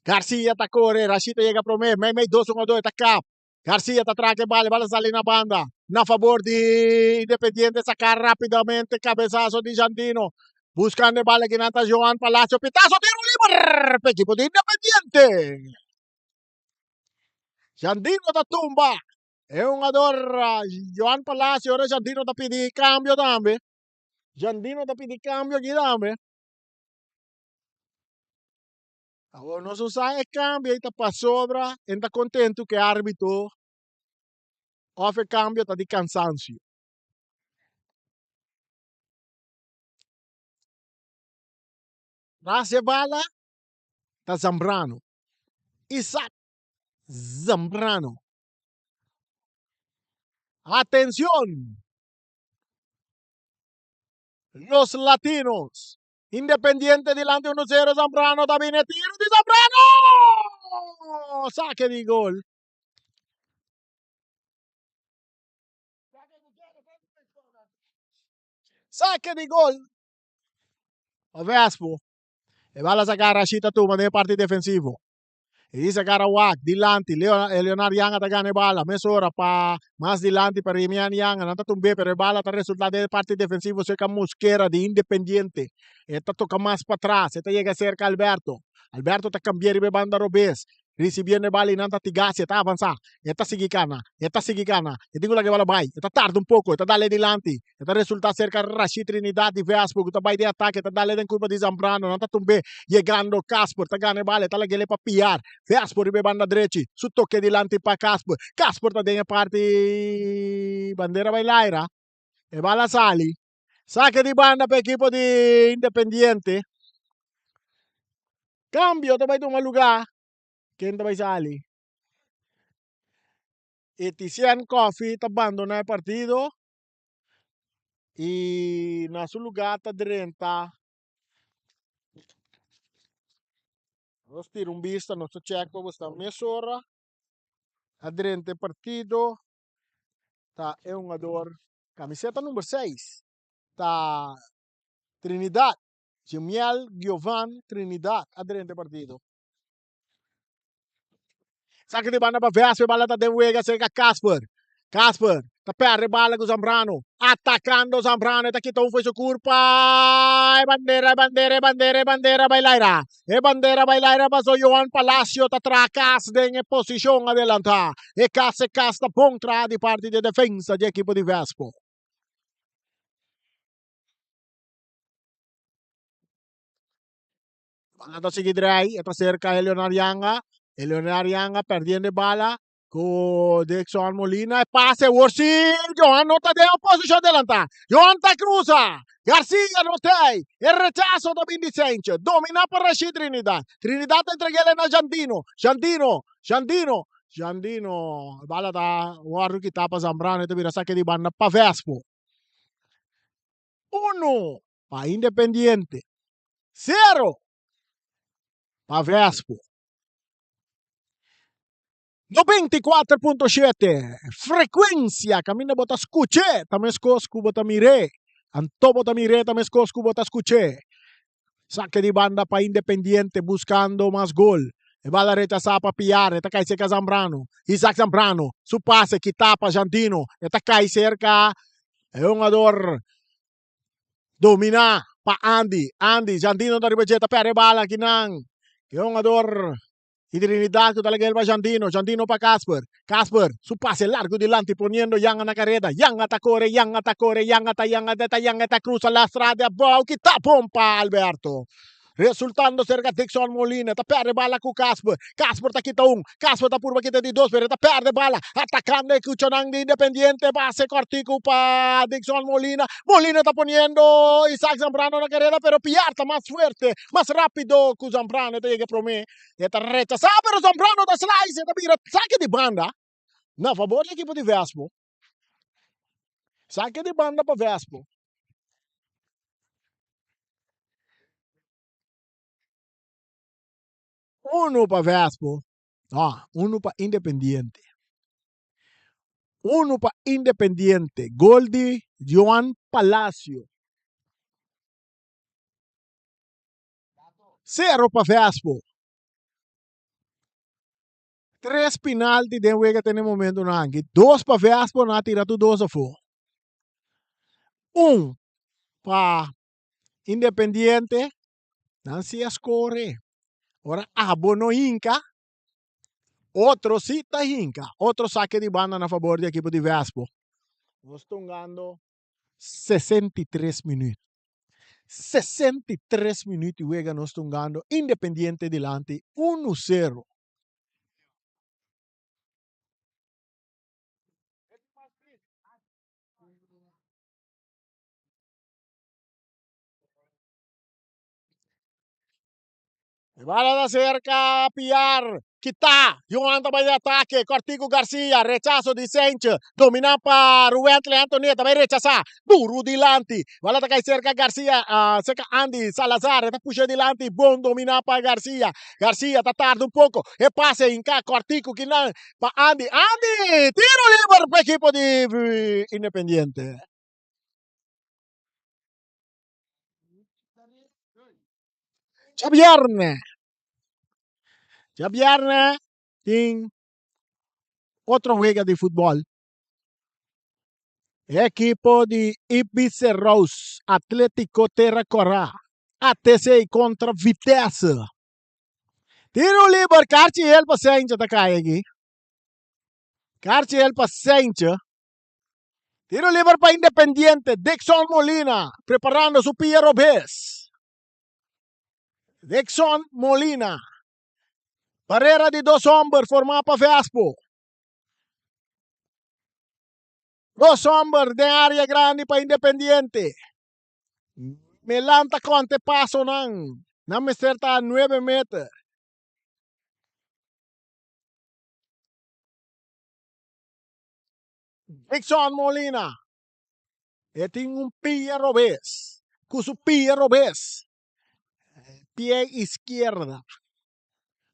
Garcia tá corre, Rashida chega pro meio, meio 2-1-2, tá cá. Garcia tá atrás que bala sai na banda. Na favor de Independiente, sacar rapidamente, cabeçazo de Jandino. Buscando bala que nata Joan Palacio, pitazo, tiro libre, per equipo di Independiente. Jandino da tumba. È un ador Joan Palacio, ora Jandino da pidi cambio tambe. Jandino da pidi cambio aqui tambe. Agora nós usamos cambio, e tá para sobra, e tá contento que árbitro ofre cambio tá de cansancio. Nace bala, tá Zambrano. Isaac Zambrano. Atención. Los latinos. Independiente delante 1-0, Zambrano también el tiro de Zambrano. Saque de gol. Saque de gol. A Vespo. E va a sacar Rashida Tuma nel parte defensivo. E dice Garawak, Dilanti, Leonard Yang atacane bala, mesura pa mas Dilanti per Rimian Yang, nanta tumbe per bala ta resultado del parte defensivo cerca Mosquera de Independiente. Eta toca más para atrás, eta llega cerca Alberto. Alberto ta cambiare be banda Robes. Recibiendo bala y nanta tigasi, eta avanza, eta sigicana, e digo la que va la bay, eta tarda un poco, eta dale Dilanti, eta resulta cerca Rashid Trinidad di Vespo, eta bay de ataque, eta dale den curva di Zambrano, nanta tumbe, llegando Casper, ta gane bala, eta la que le pa piar, Vespo ribe banda drechi, su toque Dilanti pa Casper, Casper ta denga parti bandera bailaira, e va la Sali, saque di banda per equipo di Independiente, cambio, te vai a un lugar, ¿quién te va a salir? Etienne Coffee te abandona el partido y en su lugar está direnta. Vamos tirar un visto a nuestro checo, está mesora. Aderente el partido. Está el jugador, camiseta número 6. Está Trinidad. Gemiel Giovan Trinidad. Aderente el partido. Saque de banda para Vespo, bala está de huega cerca Casper. Casper, tá perde bala com o Zambrano, atacando o Zambrano, tá aqui então foi sua culpa, bandeira, bailaira, passou Johan Palacio, tá atrás, em posição adelanta, e casta contra de parte de defesa de equipe de Vespo. Bala seguir drai, está cerca Leonard Yanga perdendo bala, con Dixon Molina, pase, Worsi, Johan no está de posición adelanta, Johan está cruza, García no está, el rechazo de Vincencio, domina por Rashid Trinidad entrega a Jandino, bala da guardo que tapa Zambrano e vira saque de banda para Vespo. 1 para Independiente, 0 para Vespo. 94.7 frequência caminha bota escuche também escosco bota mire anto bota mire também escosco bota escuche saque de banda para Independiente buscando mais gol e vai a rechazar para Piare tá cai cerca Zambrano Isaac Zambrano su passe que tapa Jandino e tá cai cerca é um jogador domina para Andy Jandino da ribageta per bala kinang é um jogador y Trinidad que talaga el Jandino para Casper, su pase largo delante poniendo Yang en la carrera, Yang ata cruza la strada, bow que pompa Alberto. Resultando cerca Dixon Molina, tá perde bala com Casper tá quita Casper tá por quita de 2, pero tá perde bala, atacando el Cuchanang de Independiente, pase cortico para Dixon Molina tá poniendo Isaac Zambrano en la carrera, pero Piarta más fuerte, más rápido que Zambrano, te llega por mí, está rechazado, pero Zambrano da slice, tá mira, saque de banda, na favor do equipo de Vespo, saque de banda para Vespo. 1 para Vespo, 1 para Independiente. 1 para Independiente, gol de Johan Palacio. 0 para Vespo. 3 penalti de juega tem momento na angue. 2 para Vespo, na tira tu 2 a fo. 1 para Independiente, não se escorre. Ora abono Inca. Outro cita Inca. Outro saque de banda a favor do equipe de Vespo. Nós estamos ganhando 63 minutos. 63 minutos juega nós estamos ganhando. Independiente delante 1-0. Bala da cerca, Piar, Kita, Johan também de ataque, Cortico Garcia, rechazo de Sanchez, domina para Ruentle Antonieta, vai rechazar, duro delante, bala da cerca Garcia, cerca Andy Salazar, tá puxa delante, bom domina para Garcia tá tarde um pouco, e passe em cá, Cortico, que não, para Andy, tiro livre para a equipe de Independiente. Ya viernes. Ya viernes. Ting. Otro juego de fútbol. Equipo de Ibiza Rose. Atlético Terracorá. ATC contra Vitesse. Tiro liber. Carci el paciente da caia aqui. Carci el paciente. Tiro libre para Independiente. Dixon Molina preparando su Piero Bes. Dixon Molina. Barreira de 2 hombres formada para Vespo. 2 hombres de área grande para Independiente. Melanta Conte passo não. Não me acerta a 9 metros. Dixon Molina. E tem Piero Bes. Com su Piero Bes. Pie izquierda.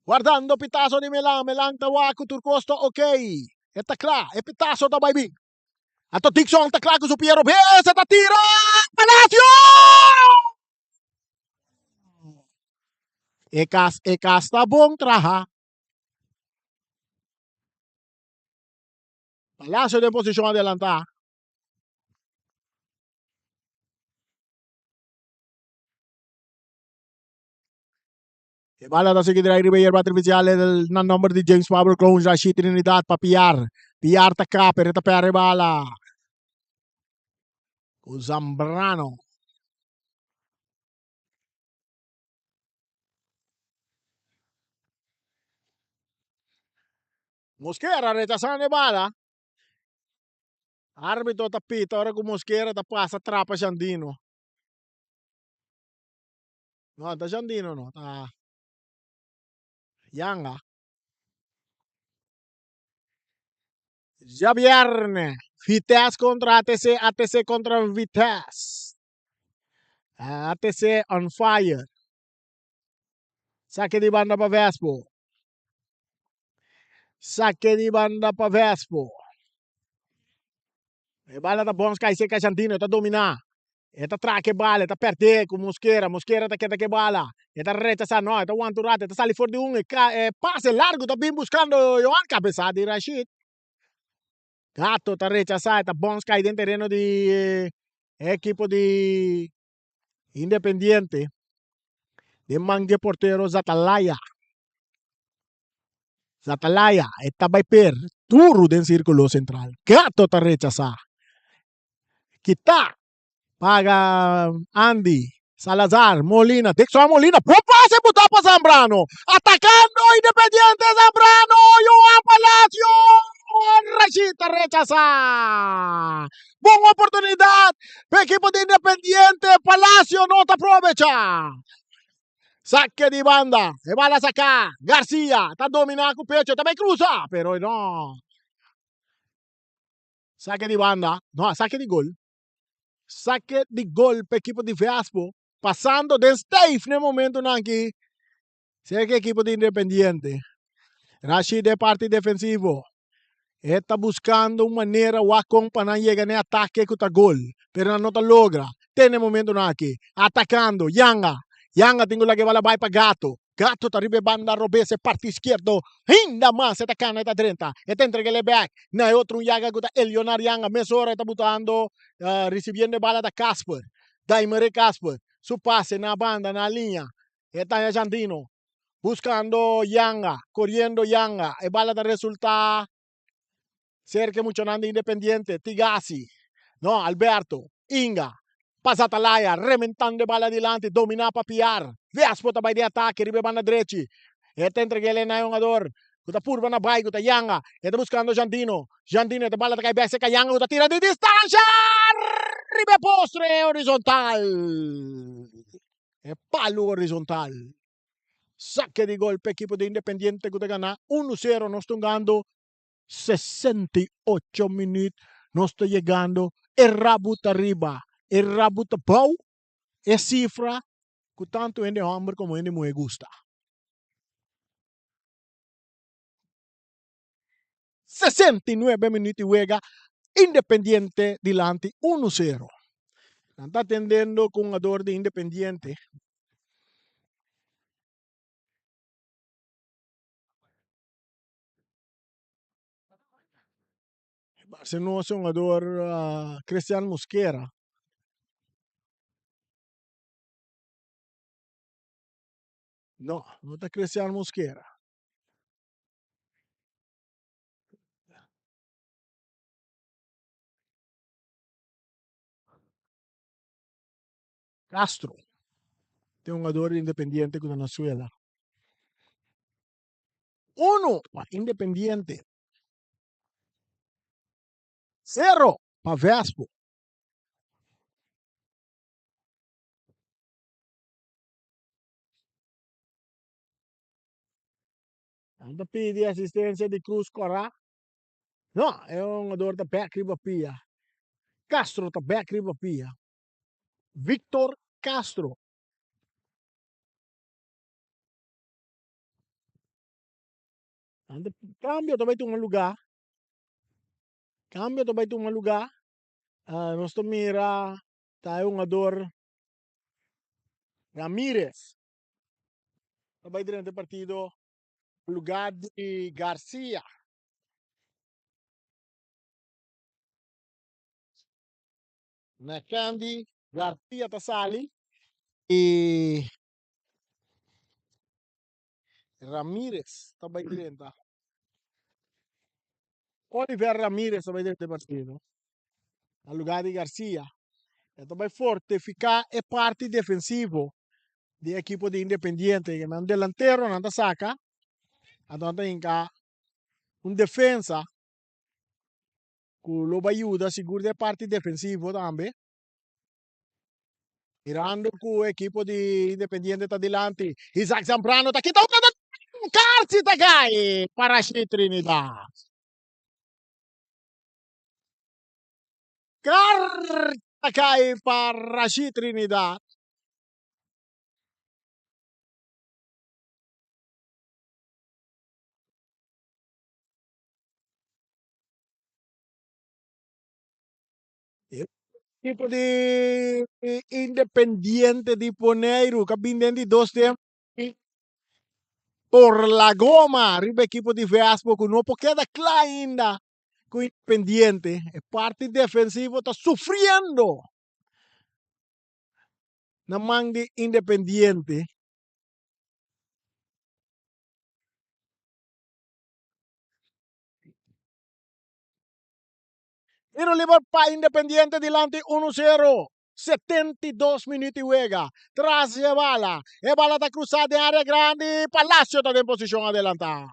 Guardando pitazo di Milan. Milan tawaku Turcosto, ok. Eta claro. E pitazo da Baby. Ato Dixon ta claro com su Piero Bes. Eta tira. Palacio! Ekas tá bom traha. Palacio de posição adelantar. E bala da seguir aí Ribeiro artificial na number de James Pablo Clones Rashid Trinidad para piar. Piar ta cá, pereta pera bala. O Zambrano. Mosquera rechazando bala. Árbitro tapita, ahora com Mosquera ta passa trapa Jandino. No, ta Jandino no, ta Yanga. Ya viernes. Vitesse contra ATC, ATC contra Vitesse. ATC on fire. Saque de banda para Vespo. Saque de banda para Vespo. E bala da bons cai seca Jandino, tá dominar. Eta traque bala, eta perder com Mosquera. Mosquera tá que bala. Eta rechaça não, eta one to rate, eta sali for de passe largo, tá bem buscando Johan cabeçada de Rashid. Gato tá rechazar, eta bons cai dentro terreno de equipo de Independiente. De mangue portero Zatalaya. Zatalaya, eta vai per duro dentro círculo central. Gato tá rechazar. Kita paga Andy, Salazar, Molina, Dixon Molina, bom passe botar para Zambrano, atacando Independiente Zambrano, Johan Palacio, Rashid rechaza, buena oportunidad, equipo de Independiente, Palacio no te aprovecha. Saque de banda, se va a sacar, García, está dominando con pecho, también cruza, pero no. Saque de banda, no, saque de gol. Saque de gol para equipo de Vespo, passando de Steve no momento aqui. Segue equipo de Independiente. Rashid é parte defensivo. Está buscando uma maneira de acompanhar e chegar no ataque com o gol. Pero não logra. Tem momento aqui. Atacando. Yanga. Yanga tem que vai para Gato. Gato está arriba banda Robese, parte esquerdo. Ainda mais está cana, está 30. Está entregue back. Na outro Yanga que está Elionar Yanga. Mesora está botando, recebendo bala da Casper. Daimere Casper. Su passe na banda, na linha. Está Jandino. Buscando Yanga. Corriendo Yanga. E bala da resultado. Cerca mucho nande Independiente. Tigasi. No, Alberto. Inga. Passa Atalaya, rementando bala adelante, dominar para piar. Vespo também de ataque, ribe banda direita. Eta entregue ele na jogador. Kuta purba na bai, kuta Yanga. Eta buscando Jandino. Jandino, eta bala cai bese Yanga, kuta tira de distância. Ribe postre horizontal. É palo horizontal. Saque de golpe, equipo de Independiente, kuta gana 1-0, nós estamos ganhando 68 minutos. Nós estamos chegando. É rabuta arriba. E rabuta pau é cifra que tanto ele homem como ele mulher gusta. 69 minutos juega Independiente delante 1-0. Está atendendo com a dor de Independiente. Se no es un jugador Cristian Mosquera. No, no está Cristian Mosquera. Castro. Tem um jogador independiente con Venezuela. Uno para Independiente. Cero para Vespo. Anda pide assistência de Cruz Corá. Não, é um jogador da Beck Ribapia. Castro da Beck Ribapia. Victor Castro. Anda, cambio também tem um lugar. Cambio também tem um lugar. Nós mira, tá um jogador Ramírez. Também durante o partido, lugar de Garcia. Na Candy, Garcia tá sali. E Ramírez também dentro. Oliver Ramírez também dentro do partido. No lugar de Garcia. Então vai fortificar a parte defensivo do equipo de Independiente. Que não delantero, não saca. Então tem um defensa que lo ajuda a segurar a parte defensiva também. Mirando que o equipo de Independiente está delante. Isaac Zambrano está aqui. Carci está cai para a Trinidad. Carci está cai para a Trinidad. Tipo de Independiente de Poneiro, que vindo de 2 tempos. Por la goma, arriba equipo de Vespo, que não queda claro ainda com o Independiente. A parte defensiva está sofrendo na mão de Independiente. Tiro libre para Independiente delante 1-0. 72 minutos y juega. Tras de bala. E bala está cruzada de área grande. Palacio está en posición adelantada.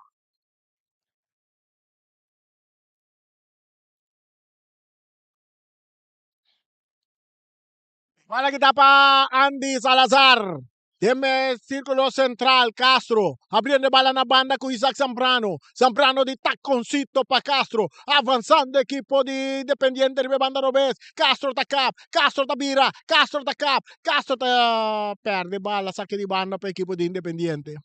Bala que tapa Andy Salazar. Deme círculo central, Castro. Abriendo bala na banda com Isaac Zambrano. Zambrano de taconcito para Castro. Avanzando equipo de Independiente de banda Robes. Castro ta cap. Castro ta vira. Castro ta cap. Castro ta perde bala. Saque de banda para equipo de Independiente.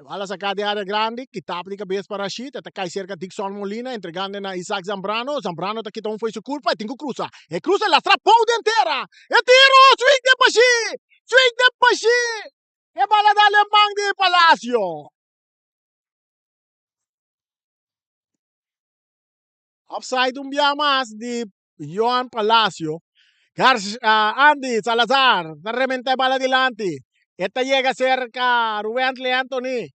Bala sacada de área grande, que tapa de cabeça para a chita, tá cai cerca de Dixon Molina, entregando na Isaac Zambrano. Zambrano tá quitando foi sua culpa, e tem que cruzar. E cruza, ela atrapou inteira. E tiro, swing de Pachi! Swing de Pachi! E bala da Alemão de Palacio. Upside dia mais de Johan Palacio. Andy Salazar, de repente bala adelante. Esta llega cerca Rubén Anthony.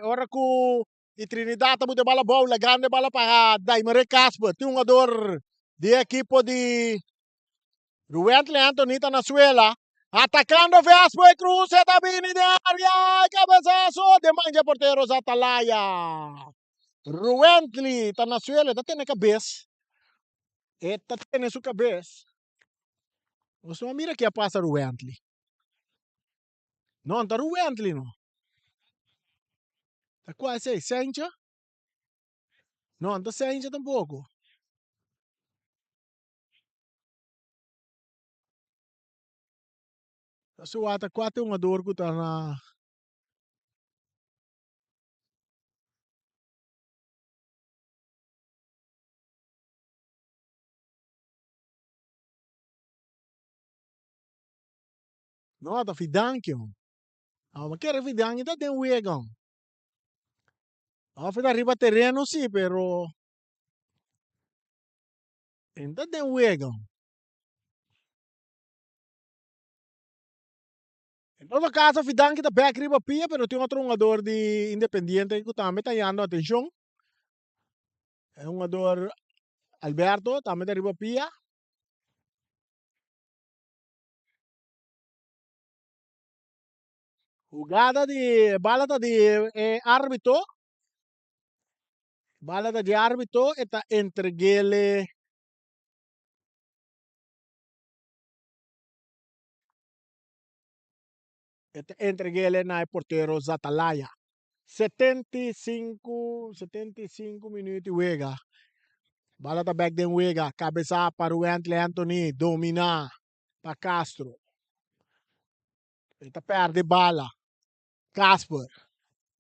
Ora ku e Trinidad tamu de bala bola, grande bala para Daimere Casper. Tem um jogador de equipo de Rubén Anthony está na suela. Atacando Vespo e Cruz, está vindo de área. Cabezazo de manja porteros Atalaya. Ruentli está na suela, está tendo cabeça. Está tendo sua cabeça. Você mira que passa Ruentli. Não, está Ruentli, não. Está quase aí, Sencha? Não, está Sencha tampouco. So ata quatro um jogador que está na. Não, está Fidankion. Mas quer Fidankion, está tem Wegon. Off de arriba terreno sí, pero entonces de juego. En todo caso, Fidan kita back riba pia, pero tem outro jogador de Independiente que também está chamando a atenção. É um jogador Alberto, também da riba pia. Jugada de balada de árbitro. Balada de árbitro está entreguele. Entreguele na porteiro Zatalaya. 75 minutos juega. Balada back den juega. Cabeça para o Anthony. Domina para Castro. Ele perde bala. Casper.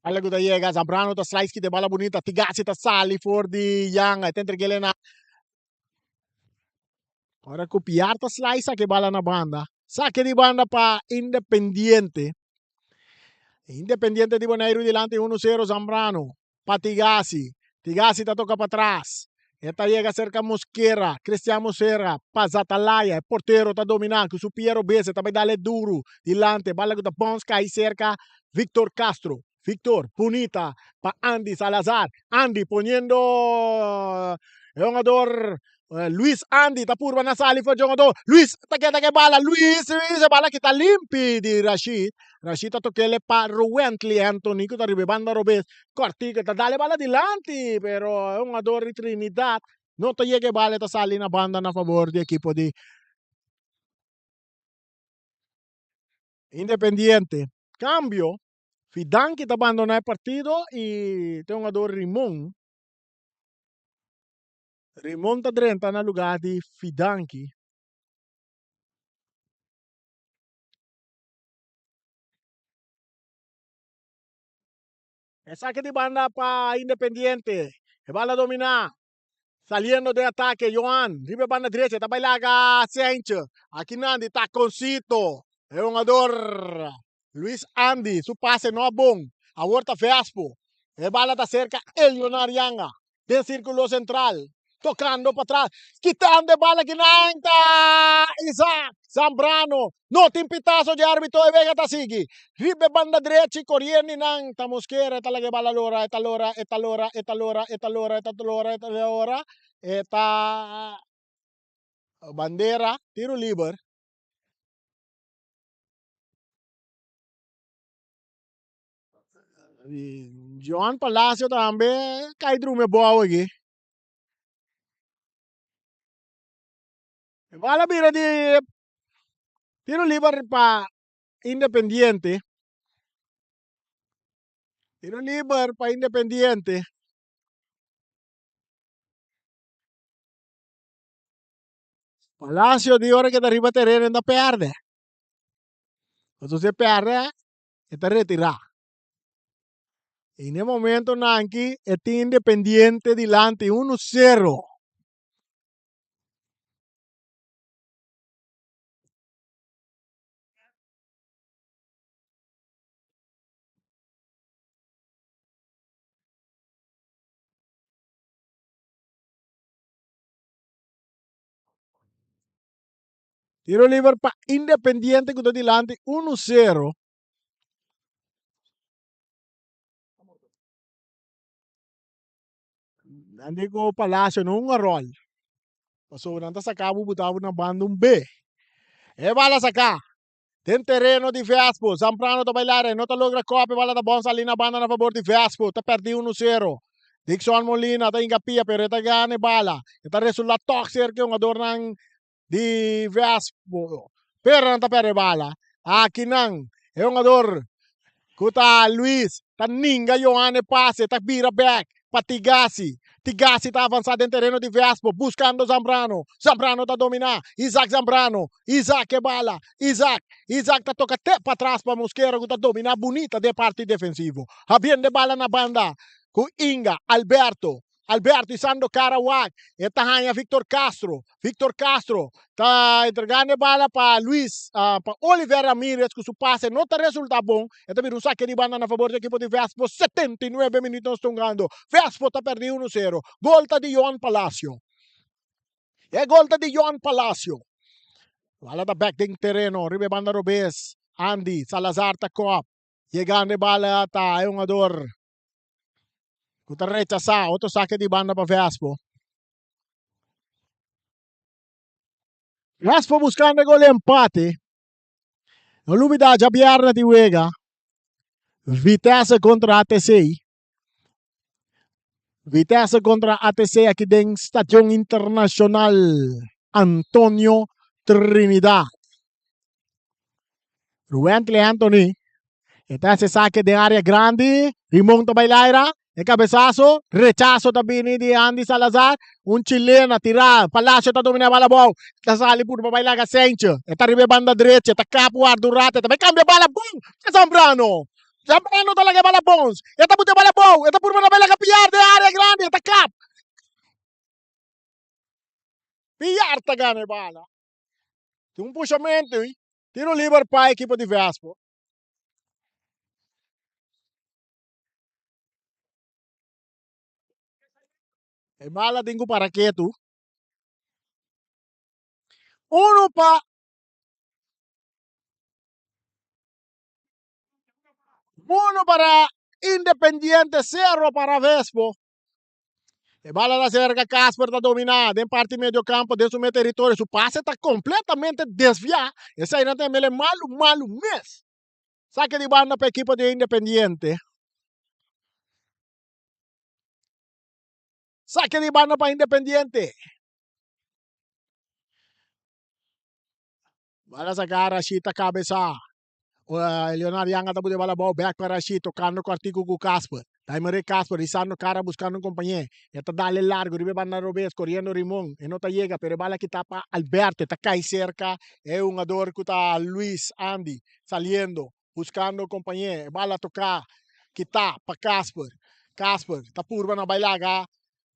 Alla guda llega, Zambrano ta slice de bala bonita, Tigasi ta sali for di Yang, tentre que na. Ora copiar ta slice que bala na banda. Saque di banda pa Independiente. Independiente di Bonaire delante 1-0 Zambrano. Pa Tigasi. Tigasi ta toca para atrás. Esta llega cerca Mosquera, Cristian Mosquera, pa Zatalaya, portero ta dominando, su Piero Bese, também dale duro, delante, bala guda Bonska aí cerca, Victor Castro. Victor, bonita, pa Andy Salazar. Andy poniendo jogador Luis Andy, ta purba na sali fa jogador. Luis, take bala, Luis, bala que tá limpi di Rashid. Rashid ta tokele pa Ruentli Anthony, que ta ribebanda Robes. Corti que ta dale bala delante, pero è un jogador di Trinidad. Non ta llegue bala ta sali na banda na favor di equipo di Independiente. Cambio, Fidan que abandona el partido y tem un jogador Rimón. Rimón está dentro no lugar de Fidanki. El saque de banda para Independiente. Que va a dominar. Saliendo de ataque, Johan. Ribe banda derecha. Está bailaga Sánchez. Aquí Nandi. Taconcito. Es un jugador. Luis Andy. Su pase no es bom. A vuelta Fiaspo. El bala está cerca. El Yanga. Del círculo central. Tocando para atrás, quitando de bala que nanta, Isaac, Zambrano, no tem pitazo de árbitro e vega ta sigi, ribe banda direita corriendo nanta Mosquera, eta lage bala lora, eta bandera, tiro liber. Joan Palacio também cai drume boa aqui. Bala bira di tiro liber pa Independiente. Tiro liber pa Independiente. Palacio di ora che ti arriva a terreno da perde. Quando si perde, e ti ritira. E nel momento Nanki è Independiente delante 1-0. Tiro liber pa Independiente che delante 1-0. Andi ko Palacio nung rol. Paso nanta sa cabo butavo na banda B. E bala sa ka. Tem terreno di Fiaspo. Zambrano da bailare. Non ta logra copia. Bala da bonsa lina banda na favor di Fiaspo. Ta perdi 1-0. Dixon Molina ta ingapia pero ta gane bala. Ita resulta toxic que un jogador ng di Fiaspo. Pero non ta perde bala. Aqui nang. É un jogador. Kuta Luis. Ta ninga Johanne passe. Ta vira back. Patigasi. Tigasi está avançado em terreno de Fiaspo, buscando Zambrano. Zambrano está dominar. Isaac Zambrano. Isaac que bala. Isaac está toca até para trás para Mosquera, que está dominar bonita de parte defensivo. Havendo de bala na banda. Com Inga, Alberto. Alberto isando Karawak. Esta hanya Victor Castro. Victor Castro está entregando a bala para Luis, para Oliver Ramirez, que su pase no te resulta bom. Esta vira un saque de banda a favor do equipo de Vespo. 79 minutos jogando. Vespo está perdendo 1-0. Golta de Johan Palacio. É golta de Johan Palacio. Bala da back ding terreno. Ribe banda Robes. Andy Salazar Takop. Llegando a bala tá é um ador. Kuta rechaza, outro saque de banda para Vespo. Vespo buscando gol de empate. No olvida Javier de Vega. Vitesse contra ATC. Vitesse contra ATC aqui em Estação Internacional Antonio Trinidad. Ruentle Anthony. Esta ese saque de área grande. Remonta Bailaira. El cabezazo. Rechazo también de Andy Salazar. Un chileno tira. Palacio está dominando bala bom. Está sali por Bailaga Sencho. Está arriba banda derecha. Está capo Ardurate. Também cambia bala bom. Zambrano. Zambrano talaga bala bons. Esta puta bala bom. Esta por uma Bailaga piar de área grande. Está cap. Piar tá ganha bala. Tem puxamento. Tiro livre para a equipe de Vespo. E bala tengo para quê tu? Uno para Independiente, 0 para Vespo. E bala da cerca, Casper está dominando em parte meio campo de seu território. Seu passe está completamente desviado. Esse aí não tem ele malo mês. Saque de banda para a equipe de Independiente. Saque de banda para Independiente. Bala sacar a Chita cabeça. Leonardo Yang está de bala back para Chita, tocando com o artigo com Casper. Daí Casper, risando cara, buscando companhia. Está dale largo, ribe banda Robes, correndo Rimón. E não llega, pero bala que tapa Alberto, está cai cerca. É um ador que está Luis, Andy, saliendo, buscando companhia. Bala tocar, que está para Casper. Casper, está purba na bailaga,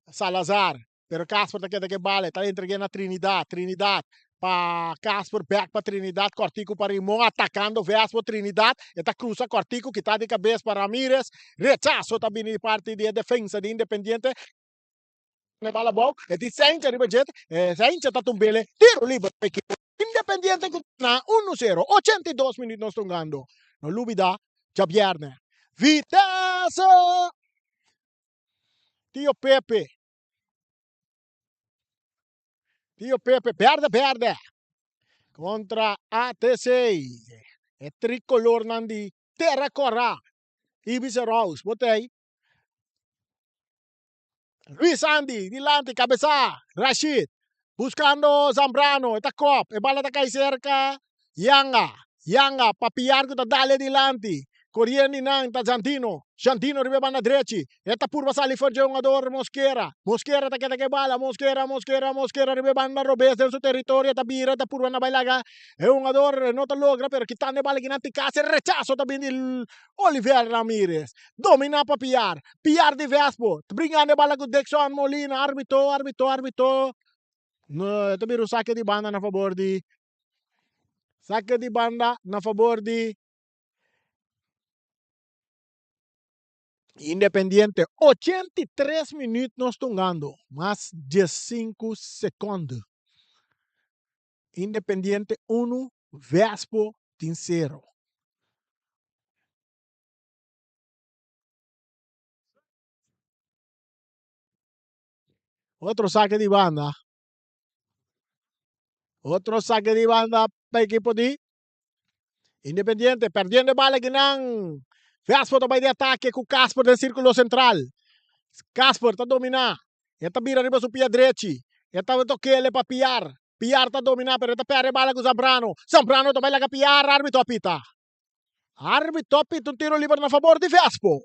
Salazar. Pero Casper está que bala, está entregando a Trinidad. Trinidad. Para Casper, back para Trinidad, Cortico para Rimón, atacando Vespo Trinidad, está cruza Cortico, que está de cabeça para Ramírez, rechazo também de parte de defesa de Independiente, ne bala bom, e di Sainz arriba gente, Sainz está tumbele, tiro livre para equipo Independiente na 1-0, 82 minutos jogando, no lubida, Javierne, Vitesse, Tio Pepe, perde, contra ATC. É tricolor Nandi. Terra Corá. Ibiza Rose. Botei. Luis Andy. Dilante. Cabeça. Rashid. Buscando Zambrano. Esta cop. E bala tá cai cerca. Yanga. Papiar que tá dale dilante. Corriendo nang tá Jantino. Jantino ribe banda direita. Esta curva sali for jogador Mosquera. Mosquera tá que bala. Mosquera ribe banda Robes del seu território. Tá bira tá curva na bailaga. É um jogador não tá logra, pero que tá na bala que não te casa. Rechazo também de Oliver Ramirez. Domina para Piar de Vespo. Bringando bala com Dexon Molina. Árbitro. No, ito biro saque de banda na favor de Independiente. 83 minutos jogando, mais 15 segundos. Independiente 1, Vespo 0. Outro saque de banda para equipo de Independiente. Perdendo bala que não. Vespo também de ataque com Casper do círculo central. Casper está dominar. Está vira arriba su pia direito. Está toque ele para Piar. Piar está dominar, pero está perde bala com Zambrano. Zambrano também laga Piar, árbitro apita. Um tiro livre na favor de Vespo.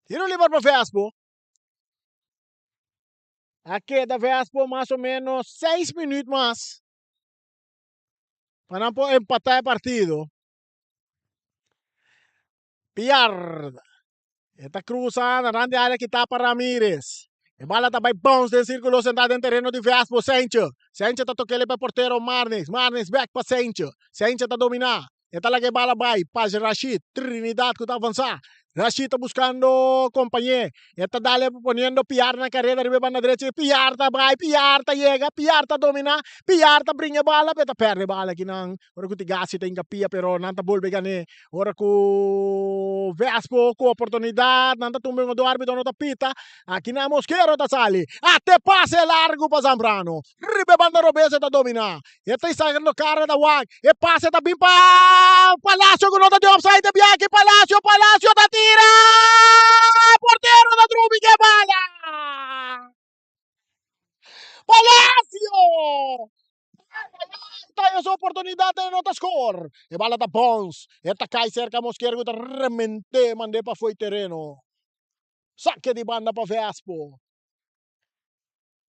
Tiro livre para Vespo. Aqui da Vespo mais ou menos 6 minutos mais. Para não empatar o partido. Piar. Esta cruza, narande área que tapa Ramírez. E bala tá by bounce del círculo sentado em terreno de Vespo, Sencha. Sencha tá tocando para porteiro Marnes. Marnes back para Sencha. Sencha tá dominar. Esta lá que bala vai, paz Rashid. Trinidad que tá avançar. Rashid tá buscando companhia. Esta dale poniendo Piar na carrera arriba banda derecha. Piar tá vai, Piar tá llega, Piar tá dominar. Piar tá brinha bala, peta perde bala aqui nang. Ora que tigasi tá pia pero nanta bolbe gane. Ora que Vespo com oportunidade, nanta tumbang do árbitro no tapita. Aqui na Mosqueiro tá sali. Até passe largo para Zambrano. Ribe banda robesa tá dominar. Esta está sacando cara da Wag. E passe tá bem para Palacio com nota de offside. Bianchi, Palacio, Palacio tá tira. Porteiro da Drubi que bala. Palacio! Tá essa oportunidade de nota score. E bala da Pons. Esta cai cerca Mosqueiro que tá remente mande para foi terreno. Saque de banda para Vespo.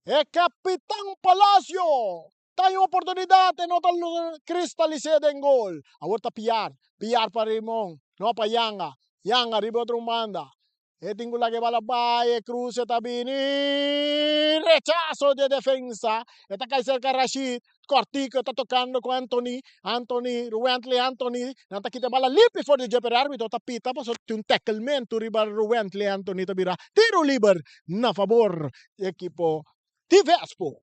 É Capitão Palacio. Tem oportunidade, não está cristalizada em gol. Agora Piar. Piar para Rimon. Não para Yanga. Yanga, riba outro manda. E tengo lagi balabay, cruce tabini. Rechazo de defensa. Está cai cerca Rashid. Cortico está tocando com Anthony. Anthony, Ruentley Anthony. Nanta kita bala lipi for the Jeper árbitro. Tapita pa so un tacklemento riba Ruentley Anthony tabira. Tiro liber na favor equipo de Vespo.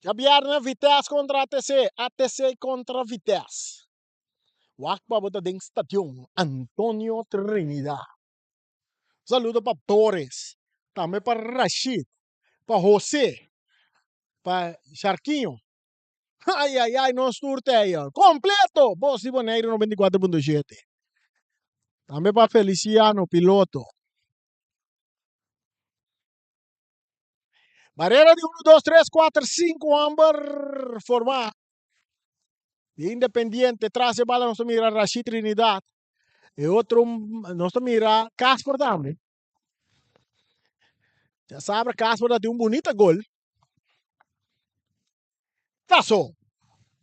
Gabiarna Vitesse contra ATC. ATC contra Vitesse. Wakpa bota ding stadion Antonio Trinidad. Saludo para Torres. Também para Rashid. Para José. Para Charquinho. Ai, ai, ai, não surteia. Completo. Boss Boneiro 94.7. Também para Feliciano, piloto. Barreira de 1, 2, 3, 4, 5, Amber. Formar. Independiente. Traz a bala, nós mira Rashid Trinidad. E outro, nós mira Casper também. Já sabe, Casper deu bonito gol. Taço.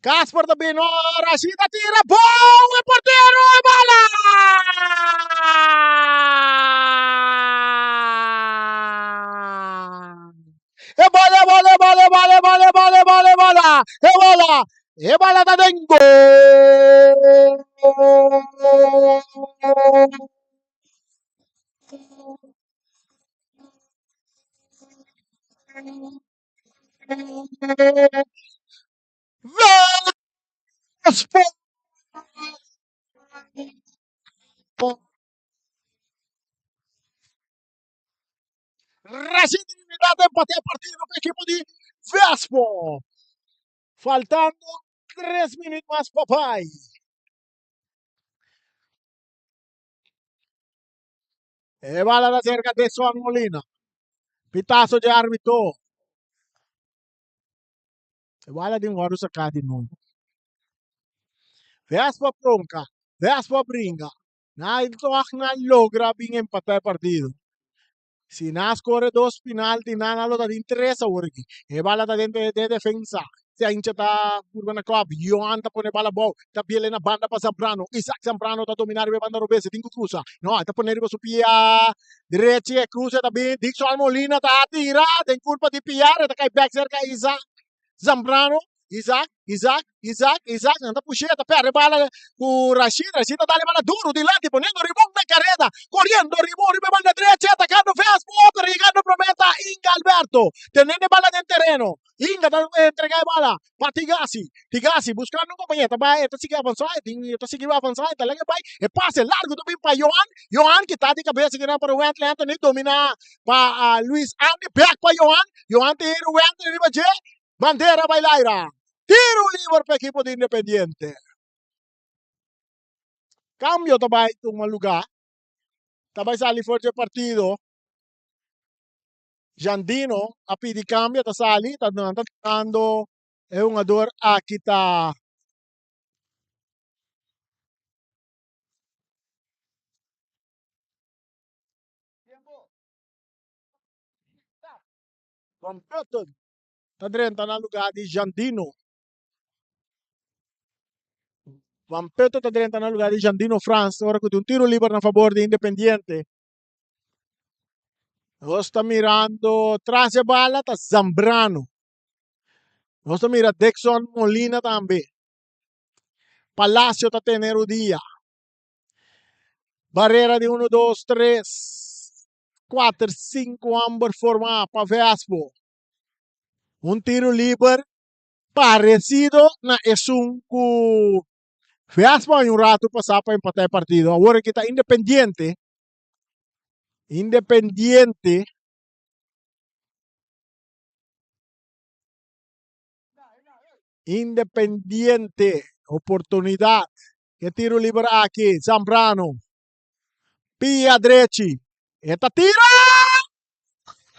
Casper também, no, Rashid tira, bom, é porteiro, é bola! É bola, é bola, é bola, é bola, é bola, é bola, é bola, é bola, é bola, é bola da Dengo! Vespo! Rashid Trinidad empate a partido com a equipe de Vespo. Faltando 3 minutos mais, papai. E bala da cerca de Juan Molina. Pitazo de árbitro. E bala de um sacado de novo. Vespa bronca. Vespa brinca. Na ito na logra bing empatar partido. Si nascore dos penalti nanalo da interesa orgi. E bala da dentro de defensa. Se hincha ta curva na club. Yohan ta pone bala bom. Ta biele na banda pa Zambrano. Isaac Zambrano ta dominar be banda robese. Tingo cruza. No, ta pone riba su pia. Diretti e cruza ta bin. Dixon Molina ta tira. Den curva di piare. Ta kai back cerca Isaac Zambrano. Isaac, anda puxeta, perde bala com Rashid tá dando bala duro de lado, ponendo rimão na carrera, correndo, rimão, banda derecha, atacando Vespo, regando prometa, Inga Alberto, tenendo bala no terreno, Inga entrega a bala, para Tigasi, buscando um companheiro, vai, tá seguindo avançar, tá legal, vai, e passe largo do bem para Johan que tá de cabeça, que não para o Wentley Anthony, domina para Luis Andy, back para Johan tira o Wentley, bandeira bailaira. Tiro livre para equipo de Independiente. Cambio também itong lugar. Também sali for de partido. Jandino, api di cambio, ta sali, ta nantando é um ador a kita. Completo. Ta drenta na lugar de Jandino. Vampetto está diventando il lugar di Giandino France, ora con un tiro libero a favore di Independiente. Lo sta mirando tras a bala, está Zambrano. Lo sta mira Dexon Molina también. Palacio está teniendo día. Barreira de 1, 2, 3, 4, 5 ambos forma para Vespo. Un tiro libre parecido na Esun ku Vespo hay un rato pasar para empatar el partido. Ahora que está Independiente. Independiente. Oportunidad. Que tiro libre aquí. Zambrano. Pia Drecci. Esta tira.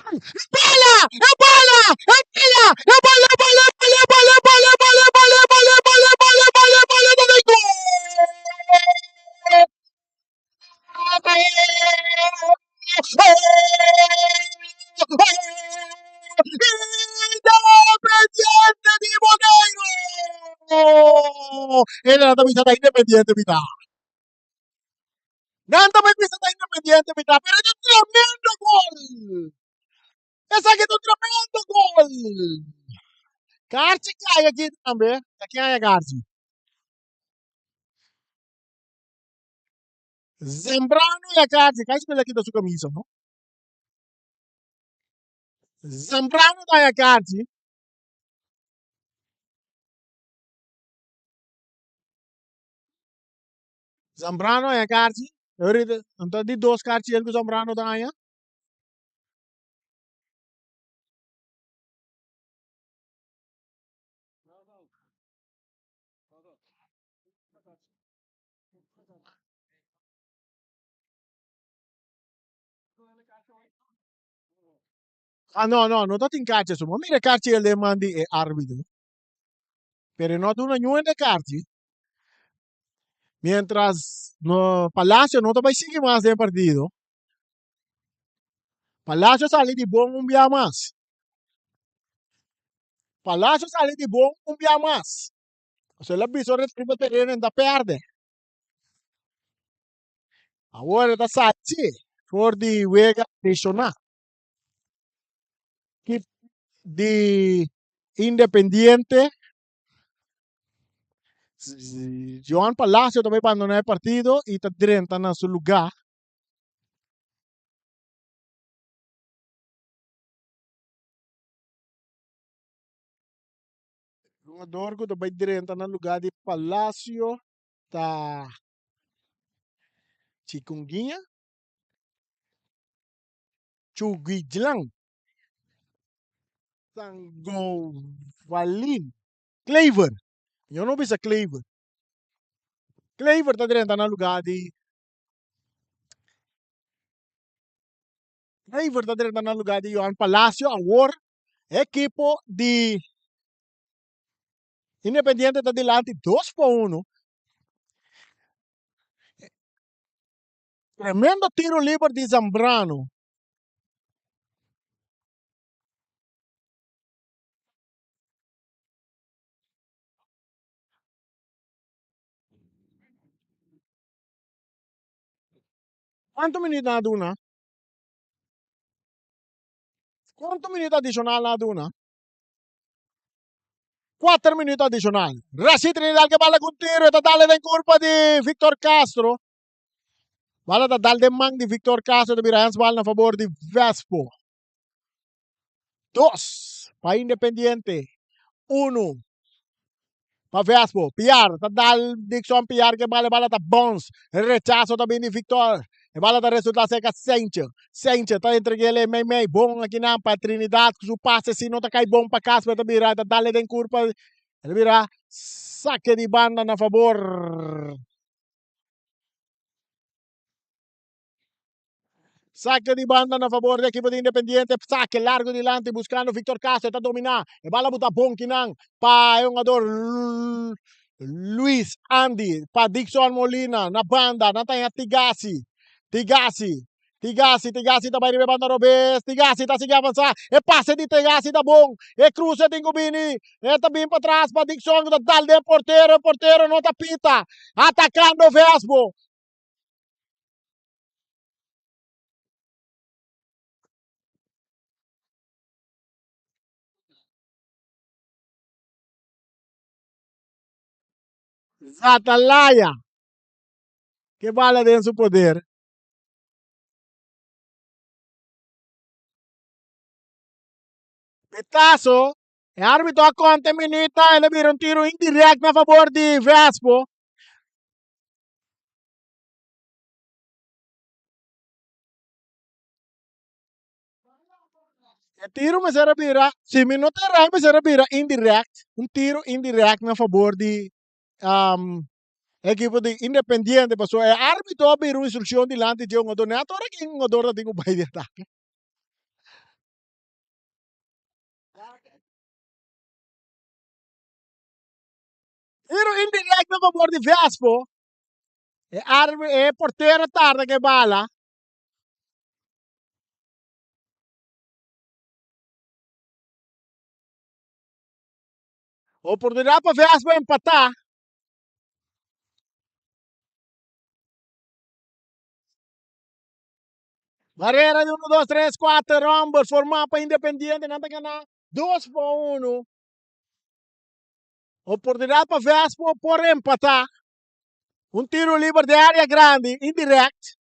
¡Bola! ¡Es bola! ¡Es bola! ¡Es bola! ¡Bola! ¡Bola! ¡Bola! ¡Bola! ¡Bola! ¡Bola! ¡Bola! ¡Bola! ¡Bola! ¡Bola! ¡Bola! ¡Bola! ¡Independiente di Bonaire! Era la mitad Independiente, mitad. Ganda me empieza a Independiente, mitad. Pero es un tremendo gol. Esa que es un tremendo gol. Carci cai aqui também. Aqui é a Carci. Zambrano e a Carci. Cai quella aqui da sua camisa, no? Zambrano e a Carci. Zambrano e a Carci. Então, de dois Carci ele com Zambrano da aí. Ah, no, no, non dato in calcio, insomma. Mira Carci e le mandi e arbitro. Pero no de una de Carci. Mientras no, Palacio no te va a seguir más del partido. Palacio sale de bom un día más. Palacio sale de bom un día más. O sea, la bisogna prima terreno da perde. Agora está Sachi for the Vega Nacional. Equipe de Independiente. Joan Palacio também abandonou o partido e está direto no seu lugar. Jogador que também direto no lugar de Palacio. Está Chikungunya. Chugijlang. Sangovalin. Claver. Eu não vi essa Claver. Claver está direto no lugar de. Claver está direto no lugar de Joan Palacio. Agora, equipo de Independiente está delante 2-1. Tremendo tiro libre de Zambrano. Quanto minuto ad una? Quanto minuto addicionale ad una? 4 minuti addicionali. Rashid Trinidad che palla con tiro e da dalle in colpa di Victor Castro. Palla da dalle man di Victor Castro de Hans Ball a favore di Vespo. 2 para Independiente. 1 para Vespo. Piar, da dal Dixon Piar que vale bala da Bones. El rechazo también de Victor. E bala da resultado seca Sencha. Sencha tá entre ele e bom aqui na para Trinidad. Su passe se não tá cai bom para Castro da Bira. Da dalle in curva. Ele virá saque de banda na favor. Saque di banda a favore dell'equipo di Independiente. Saque largo di Lanti buscando Victor Castro. Está dominando. E bala buta Bonkinan. Pa è un jugador Luis Andy. Pa Dixon Molina. Na banda. Na tem a Tigasi. Tigasi. Tigasi tá vai rebando Robes, Tigasi tá seguindo avançar, é passe de Tigasi tá bom, é cruza de Gubini, é também para trás, para Dixon, da tal de porteiro não tá pita, atacando o Vespo. Atalaya, que bala dentro do poder. Pitazo, e árbitro a conta minita, ele vira um tiro indireto a favor de Vespo. E tiro mas era vira, se minuto era mas era vira indirect, um tiro indireto a favor de equipo de Independiente, passou é árbitro a vir uma instrução de lante de um jogador, não é agora que um jogador tem um pai de ataque. Tiro indireto a favor de Vespo. É porteiro tarde que bala. Oportunidade para Vespo empatar. Barreira de 1, 2, 3, 4, Romber, formar para Independiente, não tem que ganhar 2 para 1. Oportunidade para Vespo por empatar. Um tiro livre de área grande, indirect.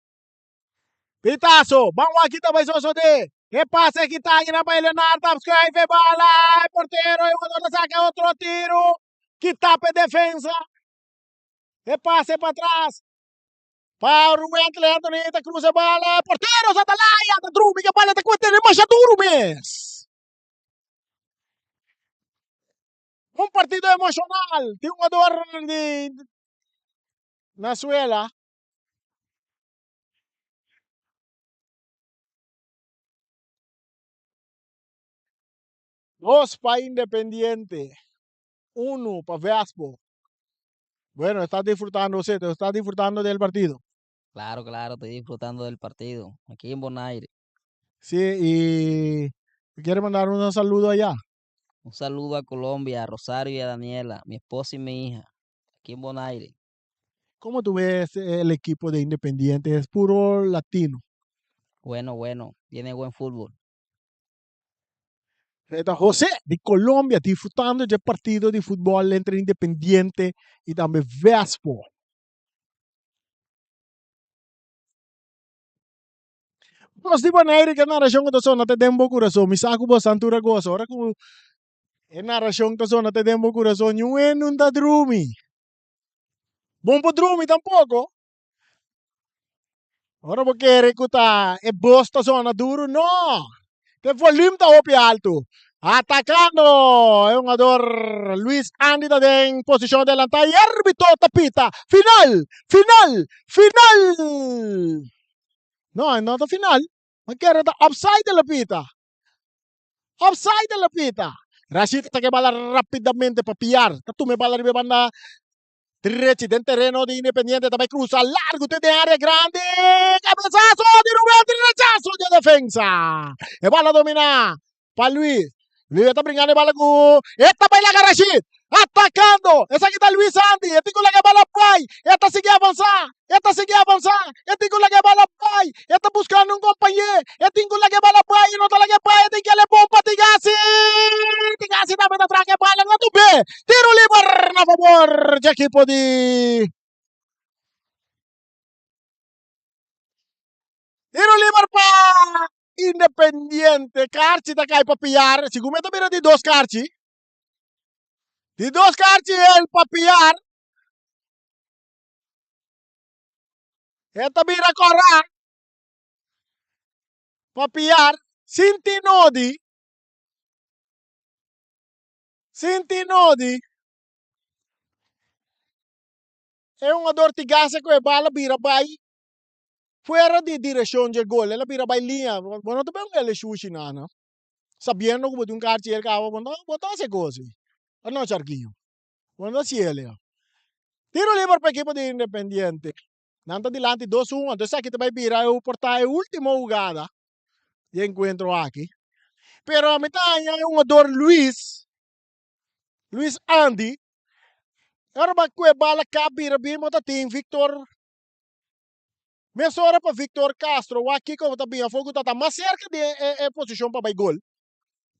Pitazo, vamos aqui também só de. Que pase que está aqui na Leonardo, Tapskai, fe bala, porteiro, e o jogador saca outro tiro, que tapa defensa. Que pase para trás. Para o Rubén Anthony, cruza a bala, porteiro, Satalaya, da Drumi, que a bala está com ele, mancha Durmes. Um partido emocional, tem um jogador de Nazuela. Dos para Independiente, uno para Vespo. Bueno, estás disfrutando, estás disfrutando del partido. Claro, claro, estoy disfrutando del partido, aquí en Bonaire. Sí, y quiere mandar un saludo allá. Un saludo a Colombia, a Rosario y a Daniela, mi esposa y mi hija, aquí en Bonaire. ¿Cómo tú ves el equipo de Independiente? Es puro latino. Bueno, tiene buen fútbol. Está José de Colombia disfrutando del partido de fútbol entre Independiente y también Vespo. Mas di ba na ka narasyon ko to so natedembo corazón, misako ba santura gozo, ora ko e narasyon to so natedembo corazón, yung enun da drumi. Bom po drumi tampoco. Ora po kere ko ta e bosta so na duro, no. Te volume ta opi alto. Atacando, es un jugador Luis Andy en posición delantera y árbitro tapita. Final, final, final. No, no está final. Ma che era upside della pita. Upside della pita. Rashid está que bala rápidamente para pillar. Tú me bala de banda derecha en terreno de Independiente. También cruza largo de área grande. Cabezazo de Rubén, rechazo de defensa. E bala domina para Luis. Luis está brincando bala con. Esta baila a Rashid. Atacando. Esa aquí está Luis Andy. Este con la que bala play. Esta sigue a avanzar. Esta sigue a avanzar. Este con la que bala play. Esta buscando un compañero. Este con la que bala play. No está la que play. Este que le pompa Tigasi. Tigasi también atrás que bala. No tu ve. Tiro libre a favor del equipo de. Tiro libre para Independiente. Carci da cai para pillar. Sicuramente mira di dos Carci. Di dos Carci el para pillar. Esta mira correr. Para pillar. Sintinodi. Sintinodi. É um jogador de gasa com a bola, vira vai fora de direção de gol, ela vira vai linha. Bueno, também ele chuchi nana. Sabendo que um cara ele cava, botar essa coisa. Não charquinho. Bueno, se ele. Tiro livre para a equipe de Independiente. Nanta adelante 2-1. Entonces aquí te va a virar o portar a última jugada de encuentro aquí. Pero a mitad hay un jugador Luis Andy. Ahora va a bala cabira bien mota team Victor. Me sobra para Victor Castro. O aqui como também a fogo tá mais cerca de posição para gol.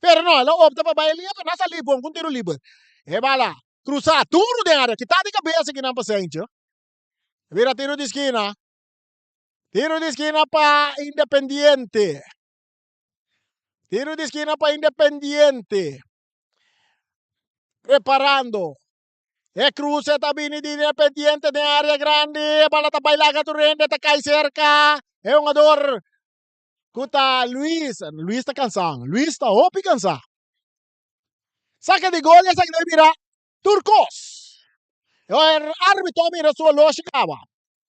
Pero não, ela opta para baile livre, nessa livre, com tiro livre. E bala, cruzar tudo de área, que tá de cabeça que não passa gente. Vira tiro de esquina. Tiro de esquina para Independiente. Tiro de esquina para Independiente. Preparando. E cruce também de Independiente de área grande. Bala tá bailaga torrente, tá cai cerca. É um jogador. Kuta Luis tá cansado. Luis tá opi cansado. Saca de gol e saca de mira. Turcos. O árbitro mira sua lógica.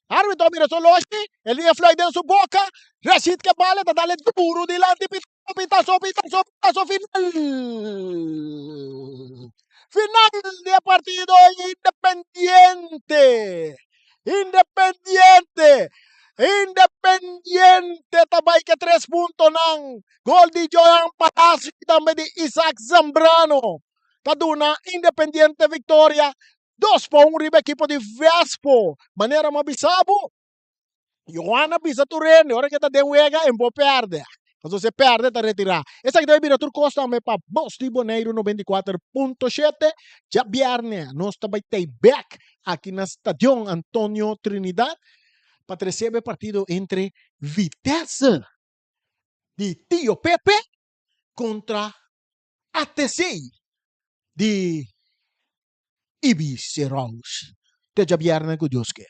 Árbitro mira sua lógica. Ele ia fly dentro sua boca. Rashid que bala tá dando duro delante. Pitazo, final. Final de partido Independiente. Independiente também que 3 pontos ng gol de Johan Palacio e também de Isaac Zambrano. Taduna Independiente vitória 2-1 riba equipo de Vespo. Maneira mabisabo. Johanna bisa turene, ora que tá de uega em bo perde. Quando você perde, tá retirar. Essa aqui deve vir a Turcos também para Boss de Boneiro 94.7. Já viernes, nós também tem back aqui na Estadio Antonio Trinidad para receber partido entre Vitesse de Tio Pepe contra ATC de Ibis Rose. Até já viernes com Deus quer.